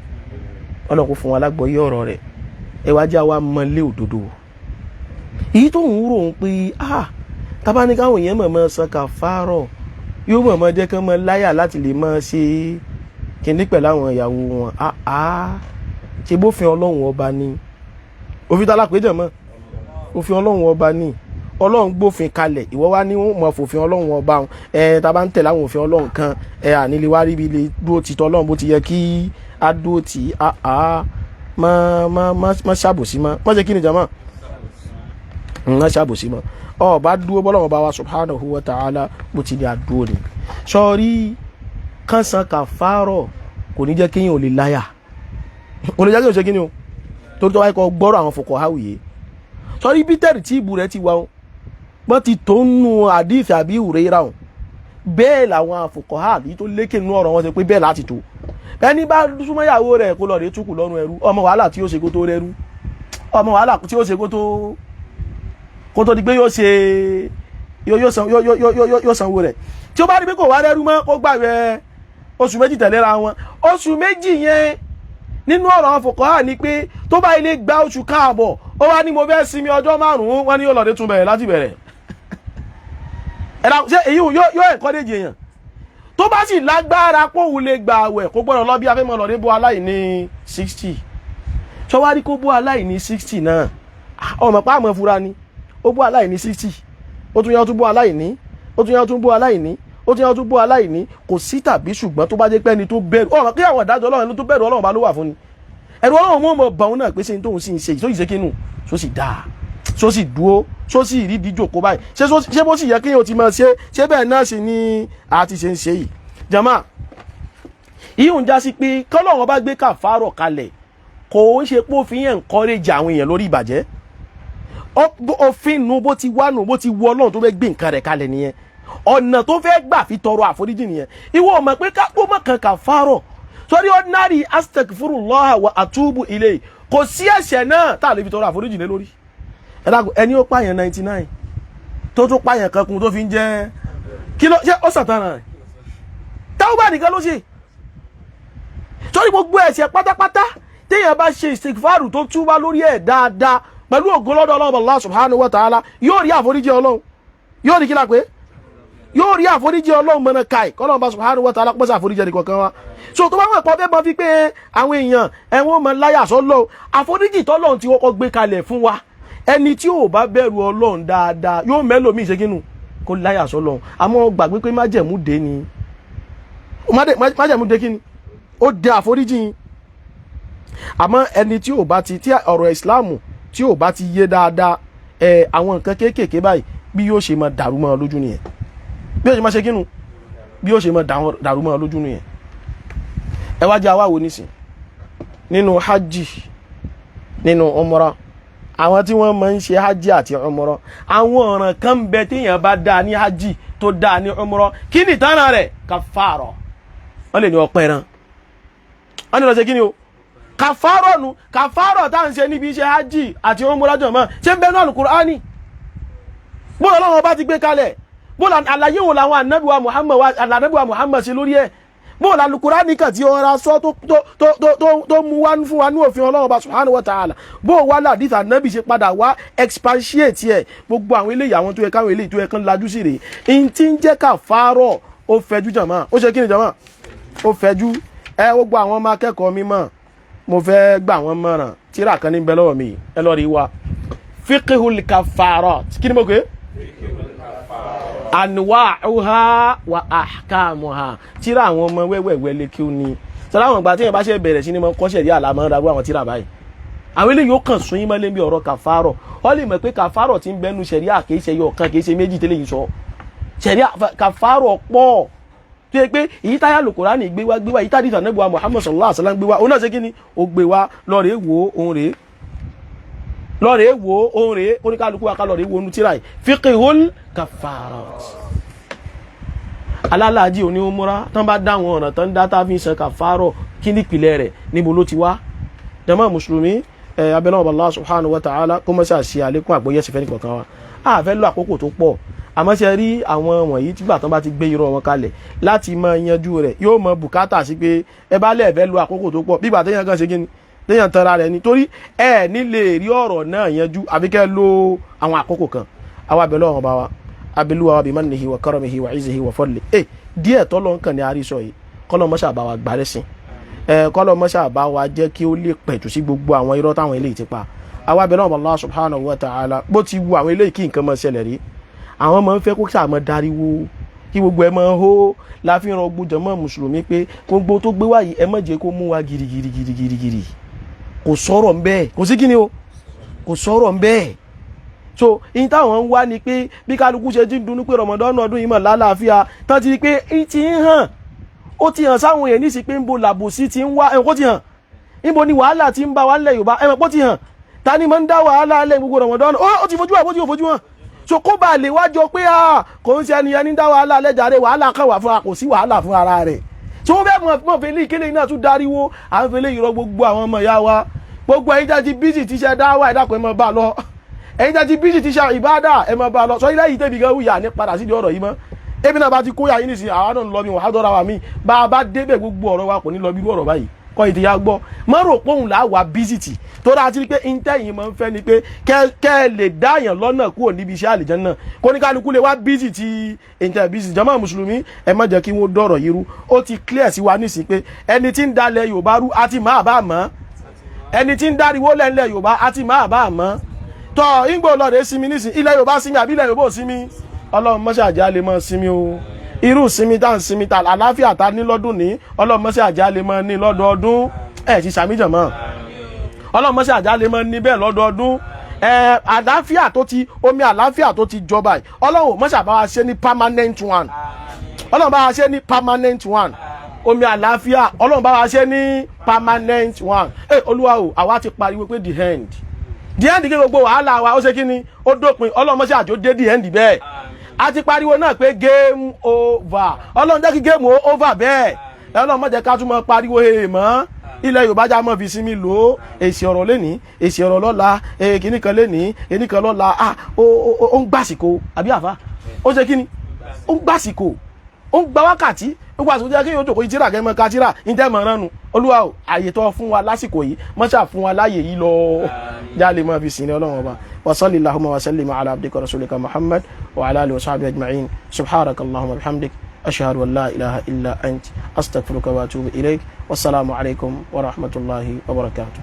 ọlọ́run kò fún wa lágbọ́yé ọ̀rọ̀ rẹ̀ ẹ wá jẹ́ àwa mọ́lé òdodo èyí tó ń rò ń pé tábà ní káwọn èèyàn mọ̀mọ́ san kàfárọ̀ yóò mọ̀mọ́ jẹ́ kán mọ́ láyà láti lè máa ṣe kìnní pẹ̀lú àwọn ìyàwó wọn ṣe bófin ọlọ́run ọba ni òfin tá lápèjọ mọ́ òfin ọlọ́run ọba ni ọlọ́run gbófin kalẹ̀ ìwọ wá ní mọ̀ fòfin ọlọ́run ọba wọn tá a bá ń tẹ̀lé àwọn òfin ọlọ́run kan ànílé wá rí ibi lè dúró ti tọ́ ọlọ́run bó ti yẹ kí á dúró tì í má ṣàbòsí mọ́ má ṣe kí ni jama má ṣàbòsí mọ́ ọba dúró bọ́lọ́run ọba wa subhanahu wa ta'ala bó ti ní àdúró ni sọ́ọ́rí kánsan kàfárọ̀ kò ní jẹ́ kéèyàn ò lè láyà kò ní jẹ́ kéèyàn ò ṣe kí ni o torí tó wáyé kọ́ gbọ́rọ̀ àwọn fòkọ̀ háwìyé sọ́rí bítẹ̀rì tí ìbú rẹ̀ ti wá wọn bọ́n ti tó ń nu àdífẹ́ àbí ìwúrẹ́ ra wọn bẹ́ẹ̀ làwọn àfòkọ̀ háàbí tó lékè nú ọ̀rọ̀ wọn ṣe pé bẹ́ẹ̀ láti tó ẹni bá súnmọ́yàwó rẹ̀ kó lọ rẹ̀ túkù lọ́rùn ẹrú ọmọ wàhálà tí ó ṣe kó tó rẹ́rú ọmọ wàhálà tí ó ṣe kó tó di pé yóò sanwó rẹ̀ tí ó bá rí pé kò wá rẹ́rú mọ́ kó gbààwẹ̀ oṣù méjì tẹ̀léra wọn oṣù méjì yẹn nínú ọ̀rọ̀ àwọn fòkọ́hà ni pé tó bá ilé gba oṣù káàbọ̀ ó wá ní mo fẹ́ sinmi ọjọ́ 5 wọ́n ní yóò lọ́dẹ tún bẹ̀rẹ̀ láti bẹ̀rẹ̀ ẹ̀dá ṣé èyí yóò encourage èèyàn tó bá sì lágbára póhùn lè gba àwẹ̀ kó gbọ́dọ̀ lọ bí afẹ́mọ́ lọ́dẹ bó aláìní 60 tó wá rí kó bó aláìní 60 náà ọmọ pa àmọ́ fura ni ó bó aláìní 60 ó tún yá tún bó aláìní ó tún yá tún bó aláìní ó ti yàn tún bó aláìní kò sí tàbí ṣùgbọ́n tó bá jẹ́ pé ẹni tó bẹ̀rù ọ̀rọ̀ kí àwọn ìdájọ́ ọlọ́run ẹni tó bẹ̀rù ọlọ́run bá ló wà fún ni ẹ̀rù ọlọ́run mọ́ ọmọ bàún náà pé ṣe tóun sì ń ṣe tó sì ṣe kínú tó sì dáa tó sì dúó tó sì rí díjòkó báyìí ṣé bó sì yẹ kéèyàn ti máa ṣe bẹ́ẹ̀ náà sì ni a ti ṣe ń ṣe yìí jama yìí ń já sí pé kọ́lọ́run bá gbé kàfárọ̀ kalẹ̀ kò ń ṣe pé ó fi ń encourage àwọn èèyàn lórí ìbàjẹ́ òfin nu bó ti wá nu bó ti wọ ọlọ́run tó fẹ́ gbé nǹkan rẹ̀ kalẹ̀ nìyẹn ọ̀nà tó fẹ́ gbà fi tọrọ àforíjì nìyẹn ìwọ ọmọ pé kó mọ̀ kan kàfárọ̀ sórí ordinary astaghfirullah wa atubu ilayhi kò sí ẹ̀ṣẹ̀ náà tá a lè fi tọrọ àforíjì lé lórí ẹni ó pààyàn 99 tó tún pààyàn kankun tó fi ń jẹ́ kí ló ṣe ó sàtánà rẹ̀ tawba nìkan ló ṣe sórí gbogbo ẹ̀ṣẹ̀ pátápátá téèyàn bá ṣe istighfaru tó túbá lórí ẹ̀ dáadáa pẹ̀lú ògo lọ́dọ̀ Ọlọ́run Allah subhanahu wa ta'ala yóò rí àforíjì Ọlọ́run yóò rí kí la pé yóò rí àforíjì Ọlọ́run mọ́nà káì kọ́lọ́run bá subhanahu wa ta'ala pọ́sí àforíjì ẹnìkọ̀ọ̀kan wa so tó bá wọ́n pọ̀ fẹ́ mọ́ fi pé àwọn èèyàn ẹ̀wọ̀n mọ́ láyà sọ́lọ́ àforíjì tọ́lọ́run tí wọ́n gbé kalẹ̀ fún wa ẹni tí ò bá bẹ̀rù Ọlọ́run dáadáa yóò mẹ́lòmí ìṣẹ́gínú kó láyà sọ́lọ́ àmọ́ gbàgbé pé májẹ̀mú dé ni májẹ̀mú dé kíni ó dé àforíjì àmọ́ ẹni tí ò bá ti tí ọ̀rọ̀ ìsìláàmù tí ò bá ti yé dáadáa àwọn nǹkan kéékèèké báyìí bí yóò ṣe máa dàrú mọ́ lójú nìyẹn bí yóò ṣe máa ṣe kínú bí yóò ṣe máa dàrú mọ́ lójú nìyẹn ẹ wá jẹ́ àwáwo nísìn nínú hajj nínú umrah àwọn tí wọ́n máa ń ṣe hajj àti umrah àwọn ọ̀ràn kan bẹ téèyàn bá dáa ní hajj tó dáa ní umrah kí ni ìtànà rẹ̀ kàfàrà wọ́n lè ní ọpẹ́ ẹran wọ́n ní lọ ṣe kí ni o kàfàrà nu kàfàrà tá à ń ṣe níbi iṣẹ́ hajj àti umrah jọ̀mọ́ ṣé ń bẹ ní Al-Qur'ani bóòlù ọlọ́run bá ti gbé kalẹ̀ bóòlù àlàyé wo làwọn ànábìwá Muhammad ṣe lórí ẹ̀ bóòlù Al-Qur'ani kan tí ọ̀rọ̀ sọ tó mú wá fún wa ní òfin ọlọ́run bá subhanahu wa ta'ala bóòlù wà ládìsí ànábì ṣe padà wá expatiate ẹ̀ gbogbo àwọn eléyìí àwọn tó yẹ káwọn eléyìí tó yẹ kán lajú sí rèé in ti ń jẹ́ kàfàrà ó fẹjú jàmá ó ṣe kí ni jàmá ó fẹjú gbogbo àwọn ọmọ akẹ́kọ̀ọ́ mímọ́ mo fẹ́ gbà wọ́n mọ̀ràn tíra kan ní bẹ lọ́wọ́ mi ẹ lọ rí wa fiqhul kafarat kí ni mo pè é anwa'uha wa ahkamuha tíra àwọn ọmọ wẹ́wẹ́wẹ́ lè kí ó ní sọ́lá àwọn ìgbà tí yẹn bá ṣe bẹ̀rẹ̀ sí ní mọ́ kọ́ṣẹ̀ rí àlàmọ́ ra àwọn tíra báyìí àwọn eléyìí ó kàn sún yín mọ́lé bí ọ̀rọ̀ kàfárọ̀ ó lè mọ̀ pé kàfárọ̀ tí ń bẹnu ṣẹ̀ríà kìí ṣe yọ kan kìí ṣe méjì tẹ́lẹ̀ yìí sọ ṣẹ̀ríà kàfárọ̀ pọ̀ tó yẹ pé èyí táyà Al-Kùránì gbé wá èyí tá dìtà Ànábì wa Muhammad sallallahu alaihi wasallam gbé wá òun náà ṣe kí ni ó gbé wá lọ́ọ̀rẹ́ wo òun rèé lọ́rẹ̀ wo ohun rẹ̀ oníkálukú wa ká lọ́rẹ̀ wo onú tíra yìí fiqhul kafarat alálàájì oní umura tán bá dáwọn ọ̀nà tán dá tá fi ń san kàfárọ̀ kí ní ìpìlẹ̀ rẹ̀ níbo ló ti wá jàmá mùsùlùmí abẹ́lọ́wọ̀ Allah subhanahu wa ta'ala kó mọ́ sí àṣì àlékún àgbóyẹ̀ sí fẹ́ni kọ̀ọ̀kan wa a fẹ́ lọ àkókò tó pọ̀ àmọ́ ṣe rí àwọn wọ̀nyí tígbà tán bá ti gbé irọ́ wọn kalẹ̀ láti máa yanjú rẹ̀ yóò mọ bùkátà sí pé ẹ bá lẹ́ẹ̀fẹ́ lọ àkókò tó pọ̀ bígbà téèyàn kan ṣe kí ni téèyàn tara rẹ̀ nítorí ẹ nílé rí ọ̀rọ̀ náà yanjú àbí kẹ́ lo àwọn àkókò kan àwa abẹ́lẹ́ ọ̀hún bá wa abẹ́lúwa wa bimannihi wa karamihi wa izzihi wa fadlihi díẹ̀ tọ́lọ́ nǹkan ní àrísọ yìí kọ́lọ́ mọ́ṣà bá wa gbárẹ́ sí kọ́lọ́ mọ́ṣà bá wa jẹ́ kí ó lè pẹ̀tù sí gbogbo àwọn irọ́ táwọn eléyìí ti pa àwa bẹ̀ náà Allah subhanahu wa ta'ala bó ti wu àwọn eléyìí kí nǹkan máa ṣẹlẹ̀ rí àwọn máa ń fẹ́ kó sáà máa dariwo kí gbogbo ẹ máa hó láfihàn ọgbọ́jọ mọ́ mùsùlùmí pé gbogbo tó gbé wáyìí ẹ má jẹ́ kó mú wa girigirigirigiri kò sọ̀rọ̀ ń bẹ́ẹ̀ kò sí kíni o kò sọ̀rọ̀ ń bẹ́ẹ̀ so in táwọn ń wá ni pé bí kálukú ṣe ti ń dunú pé Ramadan ọdún yìí mọ̀ lálàáfíà tán ti rí pé ti ń hàn ó ti hàn sáwọn èèyàn níṣì pé ń bo làbòsí ti ń wá ẹ̀kọ́ ti hàn níbo ni wàhálà ti ń bá wa lẹ̀ Yorùbá ẹ̀mọ̀ pọ́ ti hàn ta ni máa ń dá wàhálà lẹ̀ gbogbo Ramadan ó ti fojú hàn bó ti fojú hàn so kó bá lè wájọ pé kò ń ṣe ẹniyẹn ní dá wàhálà lẹ́jàre wàhálà kan wà fún wa kò sí wàhálà fún ara rẹ̀ so wọ́n fẹ́ mọ̀ fẹ́ lé ìkéle náà tún dáríwó àwọn fẹ́ lé ìrọ gbogbo àwọn ọmọ ìyá wa gbogbo ẹ̀yin jẹ́ ti bíjì tíṣẹ́ dáwà ẹ̀dàpọ̀ ẹ máa bá lọ ẹ̀yin jẹ́ ti bíjì tíṣẹ́ ìbádà ẹ máa bá lọ sọ ilé yìí tẹ̀bí gan wúyà ní padà sí ọ̀rọ̀ yìí mọ́ ebi náà bá ti kóyà yín nìsín àwọn náà ń lọ mi wọ́n á dọ́ra wa mí bá a bá débẹ̀ gbogbo ọ̀rọ̀ wa kò ní lọ bí ọ̀rọ̀ báyìí kọ́ ìdíyà gbọ́ mọ́ rò pòun là wà bísìtì tó dáa ti rí pé intẹ́yìn máa ń fẹ́ ni pé kẹ́ ẹ lè dáyàn lọ́nà kúrò níbi iṣẹ́ àlìjánnà kó ní kálukú lè wá bísìtì intẹ́ bísìtì jàmáà mùsùlùmí ẹ má jẹ́ kí wọ́n dọ̀rọ̀ yìí rú ó ti clear sí wa nísìn pé ẹni tí ń dalẹ̀ Yorùbá rú àti máa bá mọ́ ẹni tí ń dáriwó lẹ́ńlẹ̀ Yorùbá àti máa bá mọ́ tọ́ ìgbò lọ́dẹ̀ sinmi nísìn ilẹ̀ Yorùbá sinmi àbí ilẹ̀ Yorùbá ò sinmi Ọlọ́run mọ́ṣẹ́ àjá lè mọ́ sinmi o irú sinmi tá ń sinmi ta àlàáfíà ta ní lọ́dún ní Ọlọ́run mọ́ṣẹ́ àjá lè mọ́ ní lọ́dọọdún ẹ̀ ti sàmíjàn mọ́ Ọlọ́run mọ́ṣẹ́ àjá lè mọ́ ní bẹ́ẹ̀ lọ́dọọdún àlàáfíà tó ti omi àlàáfíà tó ti jọba yìí Ọlọ́run mọ́ṣẹ́ àbá wa ṣe ní permanent one Ọlọ́run bá wa ṣe ní permanent one omi àlàáfíà Ọlọ́run bá wa ṣe ní permanent one Olúwa o àwa ti pariwo pé the end kí gbogbo wàhálà wa ó ṣe kí ni ó dópin Ọlọ́run mọ́ṣẹ́ àjò dé the end bẹ́ẹ̀ a ti pariwo náà pé game over Ọlọ́run jẹ́ kí game over bẹ́ẹ̀ Ọlọ́run má jẹ́ ká tún mọ́ pariwo mọ́ ilẹ̀ Yorùbá já mọ́ fi sinmi lò ó èsì ọ̀rọ̀ lẹ́ni èsì ọ̀rọ̀ lọ́la kìíní kan lẹ́ni kìíní kan lọ́la ó ń gbàsìkò àbí àfa ó ṣe kí ni ó ń gbàsìkò ó ń gba wákàtí gbogbo àsìkò jẹ́ kí yóò jòkó ìtìrà kẹ́mọ́ ká tìrà ìtẹ́ mọ̀ ránu Olúwa o àyè tó fún wa lásìkò yìí mọ́ṣà fún wa láyè yìí lọ jálè mọ́ fi sin Ọlọ́run ọba wa salli Allahumma wa sallim ala abdika rasulika Muhammad wa ala alihi wa sahbihi ajma'in subhanaka Allahumma bihamdik ashhadu an la ilaha illa ant astaghfiruka wa atubu ilayk wassalamu alaikum wa rahmatullahi wa barakatuh.